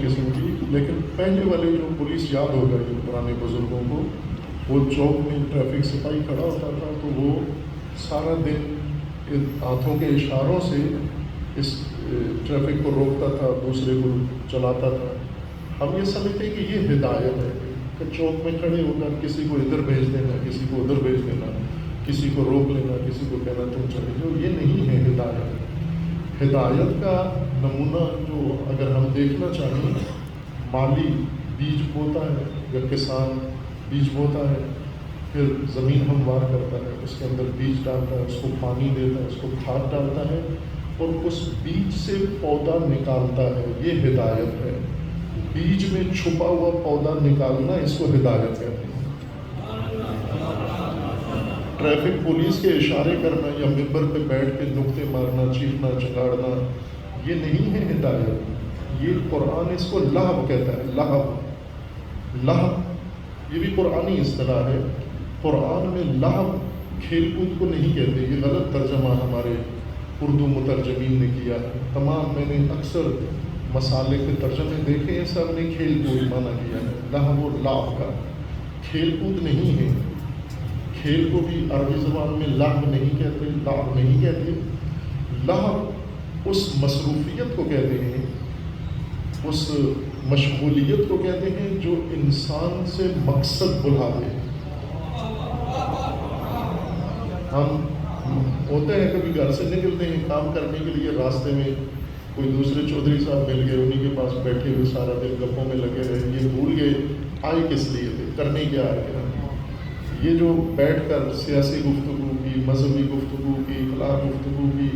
قسم کی، لیکن پہلے والے جو پولیس یاد ہوگا یہ پرانے بزرگوں کو، وہ چوک میں ٹریفک سپاہی کھڑا ہوتا تھا تو وہ سارا دن ہاتھوں کے اشاروں سے اس ٹریفک کو روکتا تھا، دوسرے کو چلاتا تھا۔ ہم یہ سمجھتے ہیں کہ یہ ہدایت ہے کہ چوک میں کھڑے ہو کر کسی کو ادھر بھیج دینا، کسی کو ادھر بھیج دینا، کسی کو روک لینا، کسی کو کہنا تم چلے جاؤ، یہ نہیں ہے ہدایت۔ ہدایت کا نمونہ جو اگر ہم دیکھنا چاہیں، مالی بیج بوتا ہے یا کسان بیج بوتا ہے، پھر زمین ہموار کرتا ہے، اس کے اندر بیج ڈالتا ہے، اس کو پانی دیتا ہے، اس کو کھاد ڈالتا ہے اور اس بیج سے پودا نکالتا ہے، یہ ہدایت ہے۔ بیج میں چھپا ہوا پودا نکالنا، اس کو ہدایت کہتے ہیں۔ ٹریفک پولیس کے اشارے کرنا یا ممبر پہ بیٹھ کے نقطے مارنا، چیخنا چگاڑنا، یہ نہیں ہے ہدایت۔ یہ قرآن اس کو لہو کہتا ہے، لہو۔ لہو یہ بھی قرآنی اصطلاح ہے۔ قرآن میں لہو کھیل کود کو نہیں کہتے، یہ غلط ترجمہ ہمارے اردو مترجمین نے کیا ہے۔ تمام میں نے اکثر مسالے کے ترجمے دیکھے ہیں، سب نے کھیل کود مانا کیا ہے، لہو اور لعب کا۔ کھیل کود نہیں ہے۔ کھیل کو بھی عربی زبان میں لعب نہیں کہتے، لعب نہیں کہتے۔ لعب اس مصروفیت کو کہتے ہیں، اس مشغولیت کو کہتے ہیں جو انسان سے مقصد بھلا دے۔ ہم ہوتے ہیں کبھی گھر سے نکلتے ہیں کام کرنے کے لیے، راستے میں کوئی دوسرے چودھری صاحب مل گئے، انہیں کے پاس بیٹھے ہوئے سارا دن گپوں میں لگے رہے، یہ بھول گئے آئے کس لیے تھے، کرنے کیا آئے تھے۔ یہ جو بیٹھ کر سیاسی گفتگو کی، مذہبی گفتگو کی، اخلاق گفتگو کی،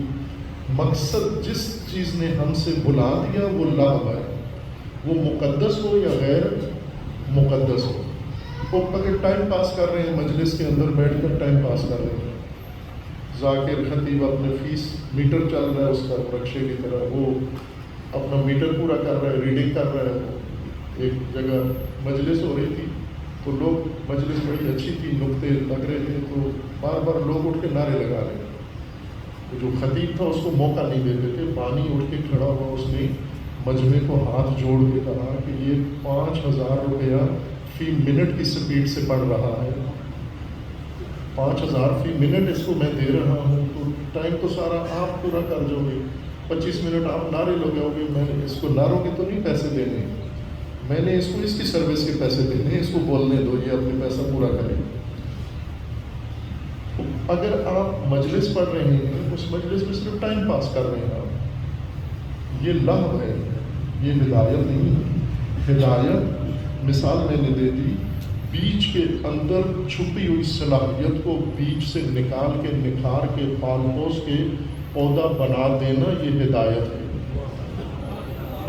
مقصد جس چیز نے ہم سے بھلا دیا وہ لغو ہے، وہ مقدس ہو یا غیر مقدس ہو۔ وہ اگر ٹائم پاس کر رہے ہیں، مجلس کے اندر بیٹھ کر ٹائم پاس کر رہے ہیں، ذاکر خطیب اپنے فیس میٹر چل رہا ہے اس کا رکشے کی طرح، وہ اپنا میٹر پورا کر رہا ہے، ریڈنگ کر رہا ہے۔ ایک جگہ مجلس ہو رہی تھی تو لوگ، مجلس بڑی اچھی تھی، نقطے لگ رہے تھے، تو بار بار لوگ اٹھ کے نعرے لگا رہے تھے۔ تو جو خطیب تھا اس کو موقع نہیں دیتے تھے، بانی اٹھ کے کھڑا ہوا، اس نے مجمع کو ہاتھ جوڑ کے کہا کہ یہ 5000 روپیہ فی منٹ کی سپیڈ سے پڑ رہا ہے، 5000 فی منٹ اس کو میں دے رہا ہوں، تو ٹائم تو سارا آپ پورا کر جاؤ گے، 25 منٹ آپ نعرے لگاؤ گے، میں اس کو نعروں کے تو نہیں پیسے دینے، میں نے اس کو اس کی سروس کے پیسے دینے ہیں، اس کو بولنے دو، یہ اپنے پیسہ پورا کرے۔ اگر آپ مجلس پڑھ رہے ہیں، اس مجلس میں صرف ٹائم پاس کر رہے ہیں آپ، یہ لغو ہے، یہ ہدایت نہیں ہے۔ ہدایت مثال میں نے دے دی، بیج کے اندر چھپی ہوئی صلاحیت کو بیج سے نکال کے، نکھار کے، پال پوس کے پودا بنا دینا، یہ ہدایت ہے۔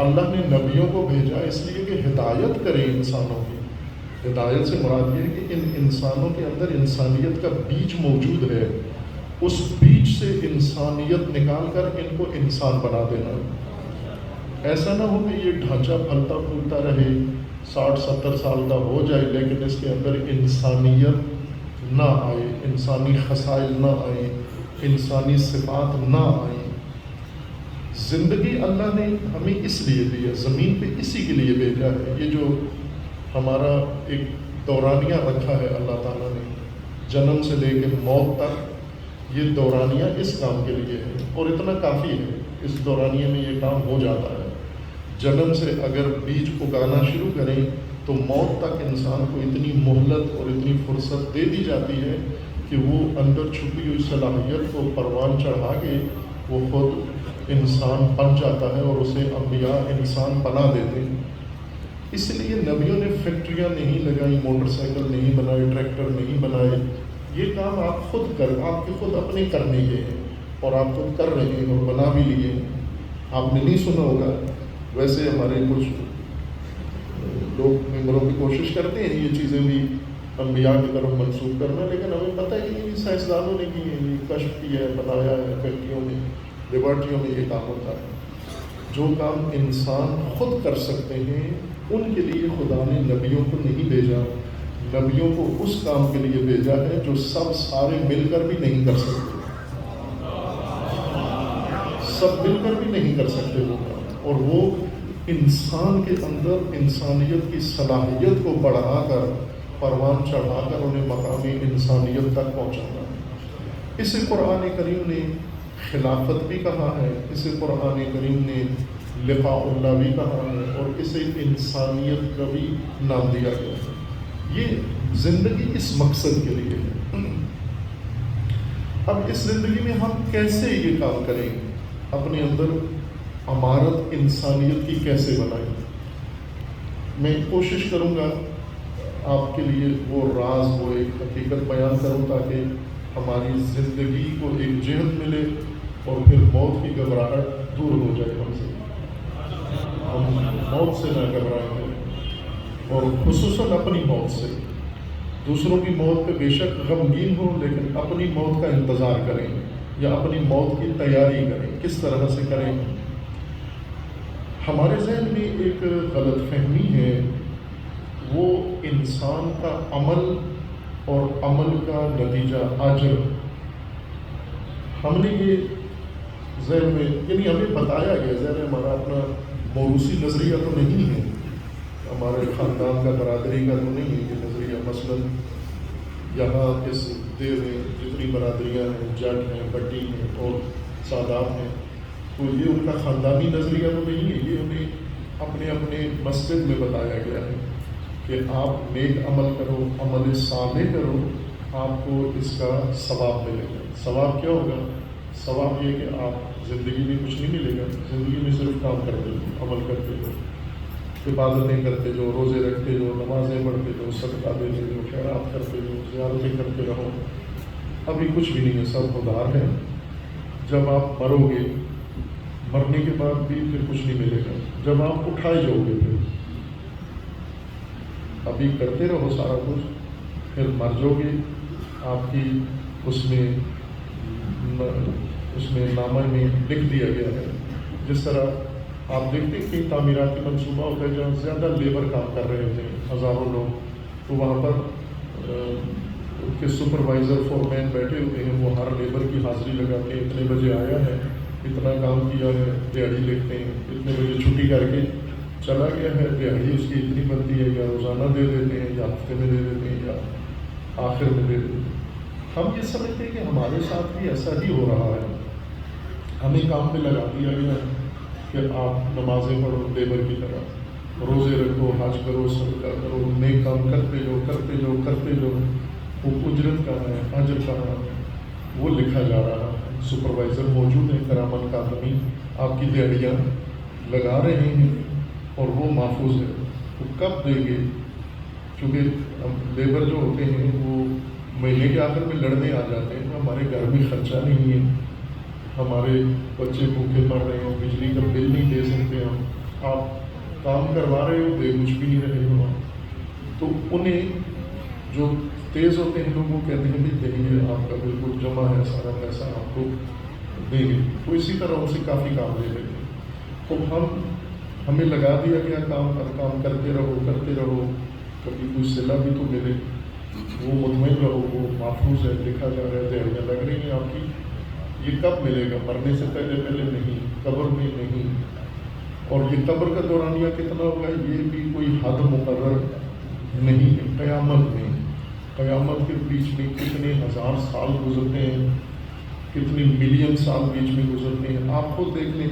اللہ نے نبیوں کو بھیجا اس لیے کہ ہدایت کرے انسانوں کی۔ ہدایت سے مراد یہ ہے کہ ان انسانوں کے اندر انسانیت کا بیج موجود ہے، اس بیج سے انسانیت نکال کر ان کو انسان بنا دینا۔ ایسا نہ ہو کہ یہ ڈھانچہ پھلتا پھولتا رہے، 60-70 سال کا ہو جائے لیکن اس کے اندر انسانیت نہ آئے، انسانی خصائل نہ آئیں، انسانی صفات نہ آئیں۔ زندگی اللہ نے ہمیں اس لیے دی ہے، زمین پہ اسی کے لیے بھیجا ہے۔ یہ جو ہمارا ایک دورانیہ رکھا ہے اللہ تعالیٰ نے، جنم سے لے کے موت تک، یہ دورانیہ اس کام کے لیے ہے، اور اتنا کافی ہے، اس دورانیے میں یہ کام ہو جاتا ہے۔ جنم سے اگر بیج اگانا شروع کریں تو موت تک انسان کو اتنی مہلت اور اتنی فرصت دے دی جاتی ہے کہ وہ اندر چھپی ہوئی صلاحیت کو پروان چڑھا کے وہ خود انسان بن جاتا ہے، اور اسے انبیاء انسان بنا دیتے ہیں۔ اس لیے نبیوں نے فیکٹریاں نہیں لگائیں، موٹر سائیکل نہیں بنائے، ٹریکٹر نہیں بنائے۔ یہ کام آپ خود آپ کے خود اپنے کرنے کے ہیں، اور آپ خود کر رہے ہیں اور بنا بھی لیے ہیں۔ آپ نے نہیں سنا ہوگا، ویسے ہمارے کچھ لوگ ممبروں کی کوشش کرتے ہیں یہ چیزیں بھی انبیاء کی طرف منسوخ کرنا، لیکن ہمیں پتہ ہے کہ یہ سائنسدانوں نے کی ہے، یہ کشف کیا ہے، بنایا ہے، فیکٹریوں میں، لیبارٹریوں میں یہ کام ہوتا ہے۔ جو کام انسان خود کر سکتے ہیں ان کے لیے خدا نے نبیوں کو نہیں بھیجا، نبیوں کو اس کام کے لیے بھیجا ہے جو سب سارے مل کر بھی نہیں کر سکتے، سب مل کر بھی نہیں کر سکتے وہ کام، اور وہ انسان کے اندر انسانیت کی صلاحیت کو بڑھا کر پروان چڑھا کر انہیں مقامی انسانیت تک پہنچانا ہے۔ اسے قرآن کریم نے خلافت بھی کہا ہے، اسے قرآن کریم نے لقاء اللہ بھی کہا ہے، اور اسے انسانیت کا بھی نام دیا گیا ہے۔ یہ زندگی اس مقصد کے لیے ہے۔ اب اس زندگی میں ہم کیسے یہ کام کریں، اپنے اندر عمارت انسانیت کی کیسے بنائیں؟ میں کوشش کروں گا آپ کے لیے وہ راز، وہ ایک حقیقت بیان کروں تاکہ ہماری زندگی کو ایک جہت ملے اور پھر موت کی گھبراہٹ دور ہو جائے ہم سے، ہم موت سے نہ گھبرائیں، اور خصوصاً اپنی موت سے۔ دوسروں کی موت پہ بے شک غمگین ہو، لیکن اپنی موت کا انتظار کریں یا اپنی موت کی تیاری کریں۔ کس طرح سے کریں؟ ہمارے ذہن میں ایک غلط فہمی ہے، وہ انسان کا عمل اور عمل کا نتیجہ اجر۔ ہم نے یہ ذہن میں، یعنی ہمیں بتایا گیا، ذہن ہمارا اپنا موروثی نظریہ تو نہیں ہے، ہمارے خاندان کا، برادری کا تو نہیں ہے یہ نظریہ۔ مثلاً یہاں اس دیو میں جتنی برادریاں ہیں، جٹ ہیں، بٹی ہیں اور سادات ہیں، تو یہ ان کا خاندانی نظریہ تو نہیں ہے، یہ انہیں اپنے اپنے مسجد میں بتایا گیا ہے کہ آپ نیک عمل کرو، عمل صالح کرو، آپ کو اس کا ثواب ملے گا۔ ثواب کیا ہوگا؟ ثواب یہ کہ آپ زندگی میں کچھ نہیں ملے گا، زندگی میں صرف کام کرتے ہو، عمل کرتے ہو، عبادتیں کرتے جو، روزے رکھتے جو، نمازیں پڑھتے جو، صدقہ دیتے جو، خیرات کرتے جو، زیارتیں کرتے رہو، ابھی کچھ بھی نہیں ہے، سب ادھار ہے۔ جب آپ مرو گے، مرنے کے بعد بھی پھر کچھ نہیں ملے گا، جب آپ اٹھائے جاؤ گے پھر ابھی کرتے رہو سارا کچھ، پھر مر جاؤ گے، آپ کی اس میں نامہ میں لکھ دیا گیا ہے۔ جس طرح آپ دیکھتے ہیں کہ تعمیراتی منصوبہ ہوتا ہے جہاں زیادہ لیبر کام کر رہے ہوتے ہیں، ہزاروں لوگ، تو وہاں پر ان کے سپروائزر فورمین بیٹھے ہوتے ہیں، وہ ہر لیبر کی حاضری لگا کے اتنے بجے آیا ہے، اتنا کام کیا ہے، دیہڑی لکھتے ہیں، اتنے بجے چھٹی کر کے چلا گیا ہے، دیہڑی اس کی اتنی بنتی ہے، یا روزانہ دے دیتے ہیں، یا ہفتے میں دے دیتے ہیں، یا آخر میں دے دیتے ہیں۔ ہم یہ سمجھتے ہیں کہ ہمارے ساتھ بھی ایسا ہی ہو رہا ہے، ہمیں کام پہ لگا دیا گیا کہ آپ نمازیں پڑھو لیبر کی طرح، روزے رکھو، حج کرو، صدقہ کرو، نیک کام کرتے جاؤ کرتے جاؤ کرتے جاؤ، وہ اجرت کہاں ہے، اجر کہاں ہے، وہ لکھا جا رہا ہے۔ سپروائزر موجود ہیں، کرامت کاتمین آپ کی دیہڑیاں لگا رہے ہیں، اور وہ محفوظ ہے۔ وہ کب دیں گے؟ کیونکہ لیبر جو ہوتے ہیں وہ مہینے کے آخر میں لڑنے آ جاتے ہیں، ہمارے گھر میں خرچہ نہیں ہے، ہمارے بچے بھوکے مر رہے ہیں، بجلی کا بل نہیں دے سکتے ہم، آپ کام کروا رہے ہو، دے کچھ بھی نہیں رہے ہو۔ تو انہیں جو تیز ہوتے ہیں لوگ وہ کہتے ہیں بھی دیکھیے آپ کا بالکل جمع ہے، سارا پیسہ آپ کو دیں گے، تو اسی طرح ان سے کافی کام لے لیتے ہیں۔ تو ہمیں لگا دیا گیا کام پر، کام کرتے رہو، کبھی کوئی صلہ بھی تو ملے، وہ مطمئن رہو، وہ محفوظ ہے، لکھا جا رہا ہے، دیہڑیاں لگ رہی ہیں آپ کی۔ یہ کب ملے گا؟ مرنے سے پہلے نہیں، قبر میں نہیں۔ اور یہ قبر کا دورانیہ کتنا ہوگا یہ بھی کوئی حد مقرر نہیں ہے۔ قیامت کے بیچ میں کتنے ہزار سال گزرتے ہیں، کتنی ملین سال بیچ میں گزرتے ہیں۔ آپ خود دیکھ لیں،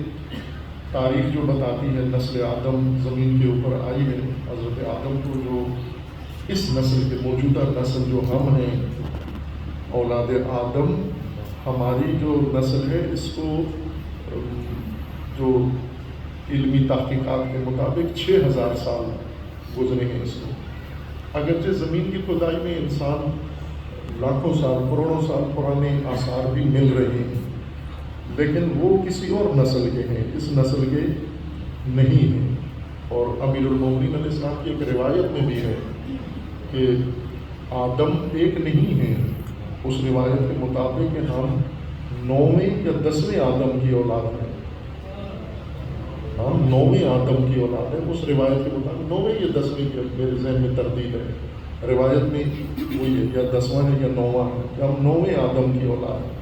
تاریخ جو بتاتی ہے نسل آدم زمین کے اوپر آئی ہے، حضرت آدم کو جو اس نسل کے موجودہ نسل جو ہم ہیں، اولاد آدم، ہماری جو نسل ہے، اس کو جو علمی تحقیقات کے مطابق 6000 سال گزرے ہیں اس کو۔ اگرچہ زمین کی کھدائی میں انسان لاکھوں سال، کروڑوں سال پرانے آثار بھی مل رہے ہیں، لیکن وہ کسی اور نسل کے ہیں، اس نسل کے نہیں ہیں۔ اور امیر المومنین علیہ السلام کی ایک روایت میں بھی ہے کہ آدم ایک نہیں ہے، اس روایت کے مطابق کہ ہم 9ویں یا 10ویں آدم کی اولاد ہیں، ہم 9ویں آدم کی اولاد ہیں، اس روایت کے مطابق 9ویں یا 10ویں کی، میرے ذہن میں تردید ہے، روایت میں وہی ہے، یا 10واں ہے یا 9واں ہے، کہ ہم 9ویں آدم کی اولاد ہیں۔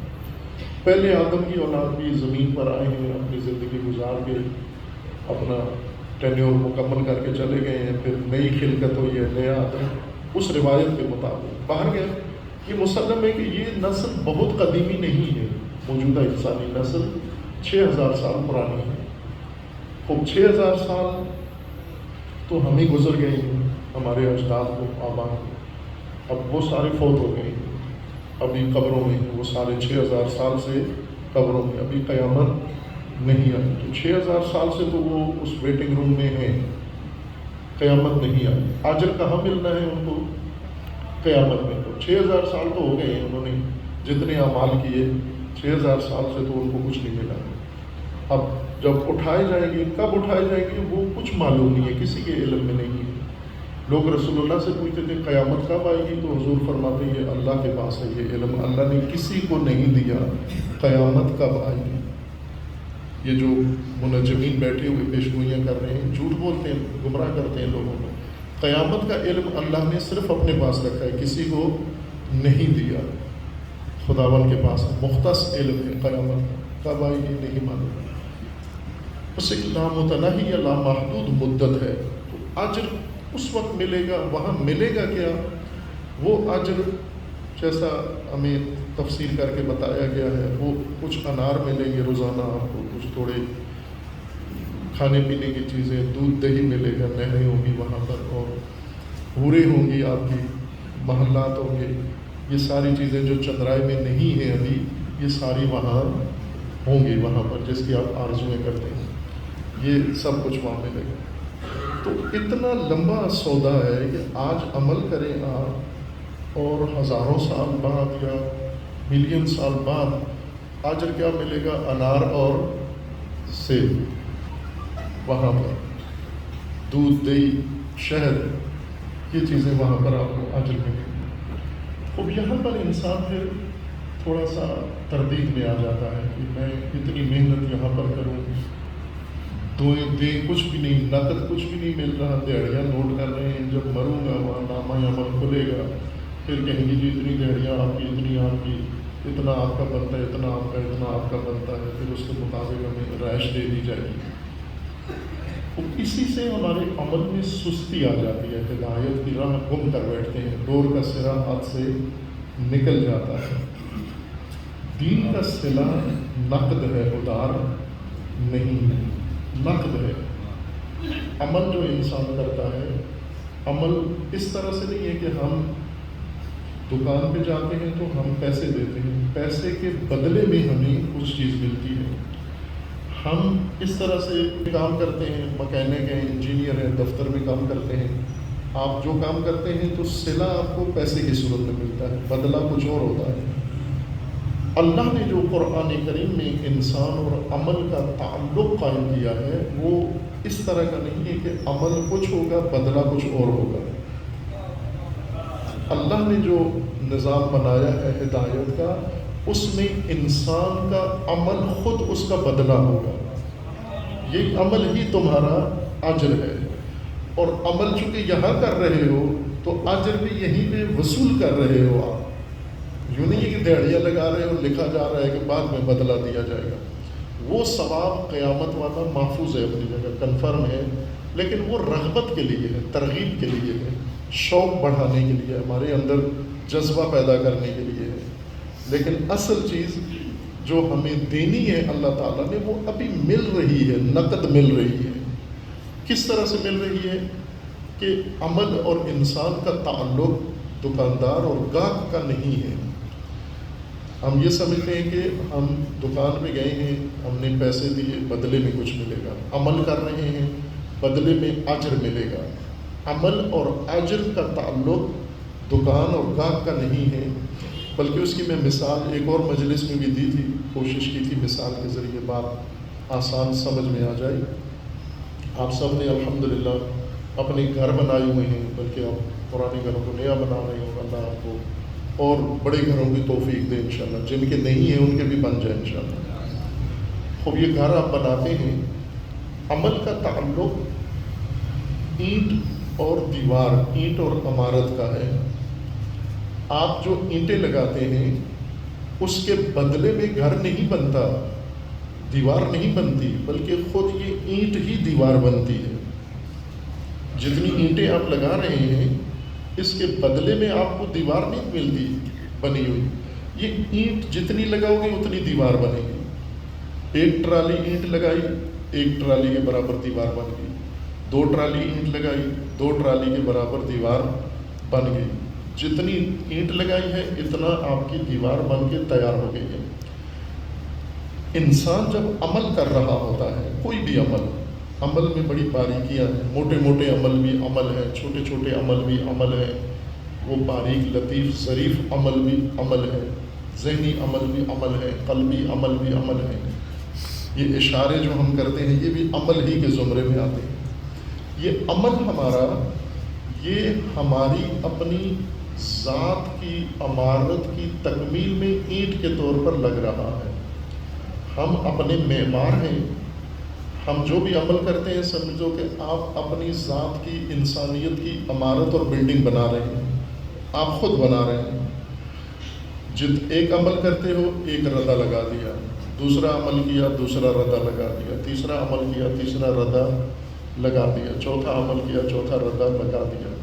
پہلے آدم کی اولاد بھی زمین پر آئے ہیں، اپنی زندگی گزار کے اپنا ٹینیور مکمل کر کے چلے گئے ہیں، پھر نئی خلقت ہوئی ہے، نیا آدم اس روایت کے مطابق باہر گئے. یہ مسلم ہے کہ یہ نسل بہت قدیمی نہیں ہے، موجودہ انسانی نسل 6000 سال پرانی ہے. خوب 6000 سال تو ہم ہی گزر گئے ہیں، ہمارے اجداد کو، آبا کو، اب وہ سارے فوت ہو گئے ہیں، ابھی قبروں میں ہیں وہ سارے. 6000 سال سے قبروں میں، ابھی قیامت نہیں آئی. تو 6000 سال سے تو وہ اس ویٹنگ روم میں ہیں، قیامت نہیں آئی. اجر کہاں ملنا ہے ان کو؟ قیامت میں. تو 6000 سال تو ہو گئے ہیں، انہوں نے جتنے اعمال کیے 6000 سال سے تو ان کو کچھ نہیں ملا. اب جب اٹھائے جائیں گے، کب اٹھائے جائیں گے وہ کچھ معلوم نہیں ہے، کسی کے علم میں نہیں ہے. لوگ رسول اللہ سے پوچھتے تھے قیامت کب آئے گی، تو حضور فرماتے ہیں یہ اللہ کے پاس ہے یہ علم، اللہ نے کسی کو نہیں دیا قیامت کب آئے گی. یہ جو منجمین بیٹھے ہوئے پیشگوئیاں کر رہے ہیں، جھوٹ بولتے ہیں، گمراہ کرتے ہیں لوگوں کو. قیامت کا علم اللہ نے صرف اپنے پاس رکھا ہے، کسی کو نہیں دیا. خداوند کے پاس مختص علم ہے قیامت کا، کب آئے گی نہیں معلوم. اس ایک لامتناہی یا لامحدود مدت ہے. تو اجر اس وقت ملے گا، وہاں ملے گا کیا؟ وہ اجر جیسا ہمیں تفسیر کر کے بتایا گیا ہے، وہ کچھ انار ملیں گے روزانہ آپ کو، کچھ تھوڑے کھانے پینے کی چیزیں، دودھ دہی ملے گا، نہریں ہوں گی وہاں پر، اور حوریں ہوں گی، آپ کی محلات ہوں گے. یہ ساری چیزیں جو چندرائے میں نہیں ہیں ابھی، یہ ساری وہاں ہوں گی، وہاں پر جس کی آپ آرزویں کرتے ہیں، یہ سب کچھ وہاں ملے گا. تو اتنا لمبا سودا ہے کہ آج عمل کریں آپ، اور ہزاروں سال بعد یا ملین سال بعد اجر کیا ملے گا؟ انار اور سیب وہاں پر، دودھ دہی شہد، یہ چیزیں وہاں پر آپ کو اجر ملے گی. اب یہاں پر انسان پھر تھوڑا سا تردید میں آ جاتا ہے کہ میں اتنی محنت یہاں پر کروں، دے کچھ بھی نہیں، نقد کچھ بھی نہیں مل رہا، دیہڑیاں نوٹ کر رہے ہیں. جب مروں گا وہاں نامہ عمل کھلے گا، پھر کہیں گے جی اتنی دیہڑیاں آپ کی، اتنی آپ کی، اتنا آپ کا بنتا ہے، اتنا آپ کا، اتنا آپ کا بنتا ہے. پھر اس کے مطابق ہمیں رائش دے دی جائے گی. اسی سے ہمارے عمل میں سستی آ جاتی ہے، ہدایت کی راہ گم کر بیٹھتے ہیں، ڈور کا سرا ہاتھ سے نکل جاتا ہے. دین کا صلہ نقد ہے، ادار نہیں ہے، نقد ہے. عمل جو انسان کرتا ہے، عمل اس طرح سے نہیں ہے کہ ہم دکان پہ جاتے ہیں تو ہم پیسے دیتے ہیں، پیسے کے بدلے میں ہمیں کچھ چیز ملتی ہے. ہم اس طرح سے کام کرتے ہیں، مکینک ہیں، انجینئر ہیں، دفتر میں کام کرتے ہیں. آپ جو کام کرتے ہیں تو صلہ آپ کو پیسے کی صورت میں ملتا ہے، بدلہ کچھ اور ہوتا ہے. اللہ نے جو قرآن کریم میں انسان اور عمل کا تعلق قائم کیا ہے، وہ اس طرح کا نہیں ہے کہ عمل کچھ ہوگا، بدلہ کچھ اور ہوگا. اللہ نے جو نظام بنایا ہے ہدایت کا، اس میں انسان کا عمل خود اس کا بدلہ ہوگا. یہ عمل ہی تمہارا اجر ہے، اور عمل چونکہ یہاں کر رہے ہو تو اجر بھی یہیں پہ وصول کر رہے ہو آپ. یوں نہیں ہے کہ دیہڑیاں لگا رہے ہو، لکھا جا رہا ہے کہ بعد میں بدلہ دیا جائے گا. وہ ثواب قیامت والا محفوظ ہے، اپنی جگہ کنفرم ہے، لیکن وہ رغبت کے لیے ہے، ترغیب کے لیے ہے، شوق بڑھانے کے لیے، ہمارے اندر جذبہ پیدا کرنے کے لیے ہے. لیکن اصل چیز جو ہمیں دینی ہے اللہ تعالیٰ نے، وہ ابھی مل رہی ہے، نقد مل رہی ہے. کس طرح سے مل رہی ہے کہ عمل اور انسان کا تعلق دکاندار اور گاہک کا نہیں ہے. ہم یہ سمجھتے ہیں کہ ہم دکان پہ گئے ہیں، ہم نے پیسے دیے، بدلے میں کچھ ملے گا. عمل کر رہے ہیں، بدلے میں اجر ملے گا. عمل اور اجر کا تعلق دکان اور گاہک کا نہیں ہے، بلکہ اس کی میں مثال ایک اور مجلس میں بھی دی تھی، کوشش کی تھی مثال کے ذریعے بات آسان سمجھ میں آ جائے. آپ سب نے الحمدللہ اپنے گھر بنائے ہوئے ہیں، بلکہ آپ پرانے گھروں کو نیا بنا رہے ہو. اللہ آپ کو اور بڑے گھروں کی توفیق دے انشاءاللہ، جن کے نہیں ہیں ان کے بھی بن جائے انشاءاللہ. خوب یہ گھر آپ بناتے ہیں، عمل کا تعلق اینٹ اور دیوار، اینٹ اور عمارت کا ہے. آپ جو اینٹیں لگاتے ہیں اس کے بدلے میں گھر نہیں بنتا، دیوار نہیں بنتی، بلکہ خود یہ اینٹ ہی دیوار بنتی ہے. جتنی اینٹیں آپ لگا رہے ہیں اس کے بدلے میں آپ کو دیوار نہیں ملتی بنی ہوئی. یہ اینٹ جتنی لگاؤ گے اتنی دیوار بنے گی. ایک ٹرالی اینٹ لگائی، ایک ٹرالی کے برابر دیوار بن گئی. 2 ٹرالی اینٹ لگائی، 2 ٹرالی کے برابر دیوار بن گئی. جتنی اینٹ لگائی ہے اتنا آپ کی دیوار بن کے تیار ہو گئی ہے. انسان جب عمل کر رہا ہوتا ہے، کوئی بھی عمل میں بڑی باریکیاں ہیں. موٹے موٹے عمل بھی عمل ہیں، چھوٹے چھوٹے عمل بھی عمل ہیں. وہ باریک لطیف ظریف عمل بھی عمل ہے، ذہنی عمل بھی عمل ہے، قلبی عمل بھی عمل ہے. یہ اشارے جو ہم کرتے ہیں یہ بھی عمل ہی کے زمرے میں آتے ہیں. یہ عمل ہمارا، یہ ہماری اپنی ذات کی عمارت کی تکمیل میں اینٹ کے طور پر لگ رہا ہے. ہم اپنے معمار ہیں. ہم جو بھی عمل کرتے ہیں سمجھو کہ آپ اپنی ذات کی انسانیت کی عمارت اور بلڈنگ بنا رہے ہیں، آپ خود بنا رہے ہیں. ایک عمل کرتے ہو ایک ردا لگا دیا، دوسرا عمل کیا دوسرا ردا لگا دیا، تیسرا عمل کیا تیسرا ردا لگا دیا، چوتھا عمل کیا چوتھا ردا لگا دیا.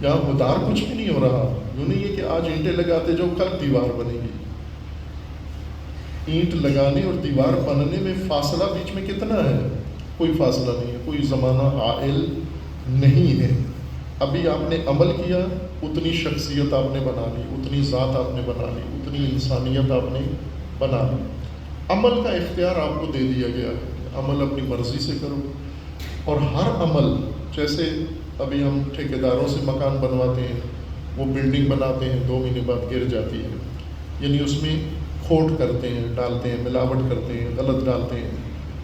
یہاں مدار کچھ بھی نہیں ہو رہا. یوں نہیں ہے کہ آج اینٹیں لگاتے جو کل دیوار بنے گی. اینٹ لگانے اور دیوار بننے میں فاصلہ بیچ میں کتنا ہے؟ کوئی فاصلہ نہیں ہے، کوئی زمانہ حائل نہیں ہے. ابھی آپ نے عمل کیا، اتنی شخصیت آپ نے بنا لی، اتنی ذات آپ نے بنا لی، اتنی انسانیت آپ نے بنا لی. عمل کا اختیار آپ کو دے دیا گیا ہے. عمل اپنی مرضی سے کرو. اور ہر عمل، جیسے ابھی ہم ٹھیکیداروں سے مکان بنواتے ہیں، وہ بلڈنگ بناتے ہیں 2 مہینے بعد گر جاتی ہے. یعنی اس میں کھوٹ کرتے ہیں، ڈالتے ہیں، ملاوٹ کرتے ہیں، غلط ڈالتے ہیں.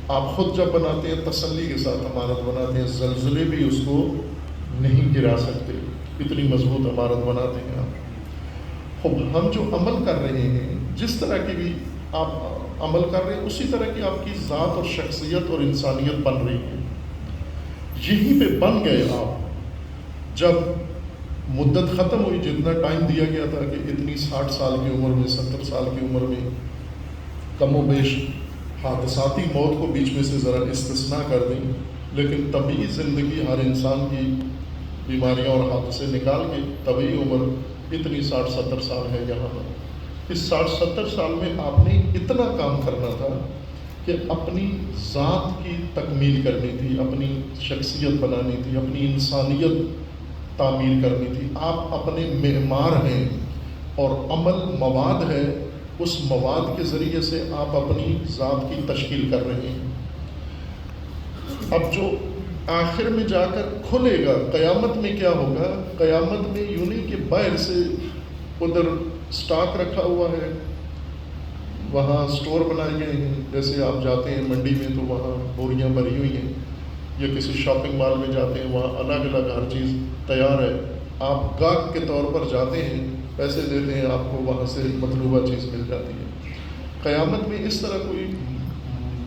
آپ خود جب بناتے ہیں تسلی کے ساتھ عمارت بناتے ہیں، زلزلے بھی اس کو نہیں گرا سکتے، اتنی مضبوط عمارت بناتے ہیں آپ. خب ہم جو عمل کر رہے ہیں، جس طرح کی بھی آپ عمل کر رہے ہیں اسی طرح کی آپ کی ذات اور شخصیت اور انسانیت بن رہی ہے. یہیں پہ بن گئے آپ. جب مدت ختم ہوئی، جتنا ٹائم دیا گیا تھا کہ اتنی 60 سال کی عمر میں 70 سال کی عمر میں کم و بیش حادثاتی موت کو بیچ میں سے ذرا استثناء کر دیں، لیکن طبعی زندگی ہر انسان کی بیماریاں اور حادثے نکال کے طبعی عمر اتنی 60-70 سال ہے یہاں پر. اس 60-70 سال میں آپ نے اتنا کام کرنا تھا کہ اپنی ذات کی تکمیل کرنی تھی، اپنی شخصیت بنانی تھی، اپنی انسانیت تعمیر کرنی تھی. آپ اپنے معمار ہیں اور عمل مواد ہے. اس مواد کے ذریعے سے آپ اپنی ذات کی تشکیل کر رہے ہیں. اب جو آخر میں جا کر کھلے گا، قیامت میں کیا ہوگا؟ قیامت میں یوں نہیں کہ باہر سے ادھر سٹاک رکھا ہوا ہے، وہاں سٹور بنائے گئے ہیں. جیسے آپ جاتے ہیں منڈی میں تو وہاں بوریاں بھری ہوئی ہیں، یا کسی شاپنگ مال میں جاتے ہیں وہاں الگ الگ ہر چیز تیار ہے. آپ گاہک کے طور پر جاتے ہیں، پیسے دیتے ہیں، آپ کو وہاں سے مطلوبہ چیز مل جاتی ہے. قیامت میں اس طرح کوئی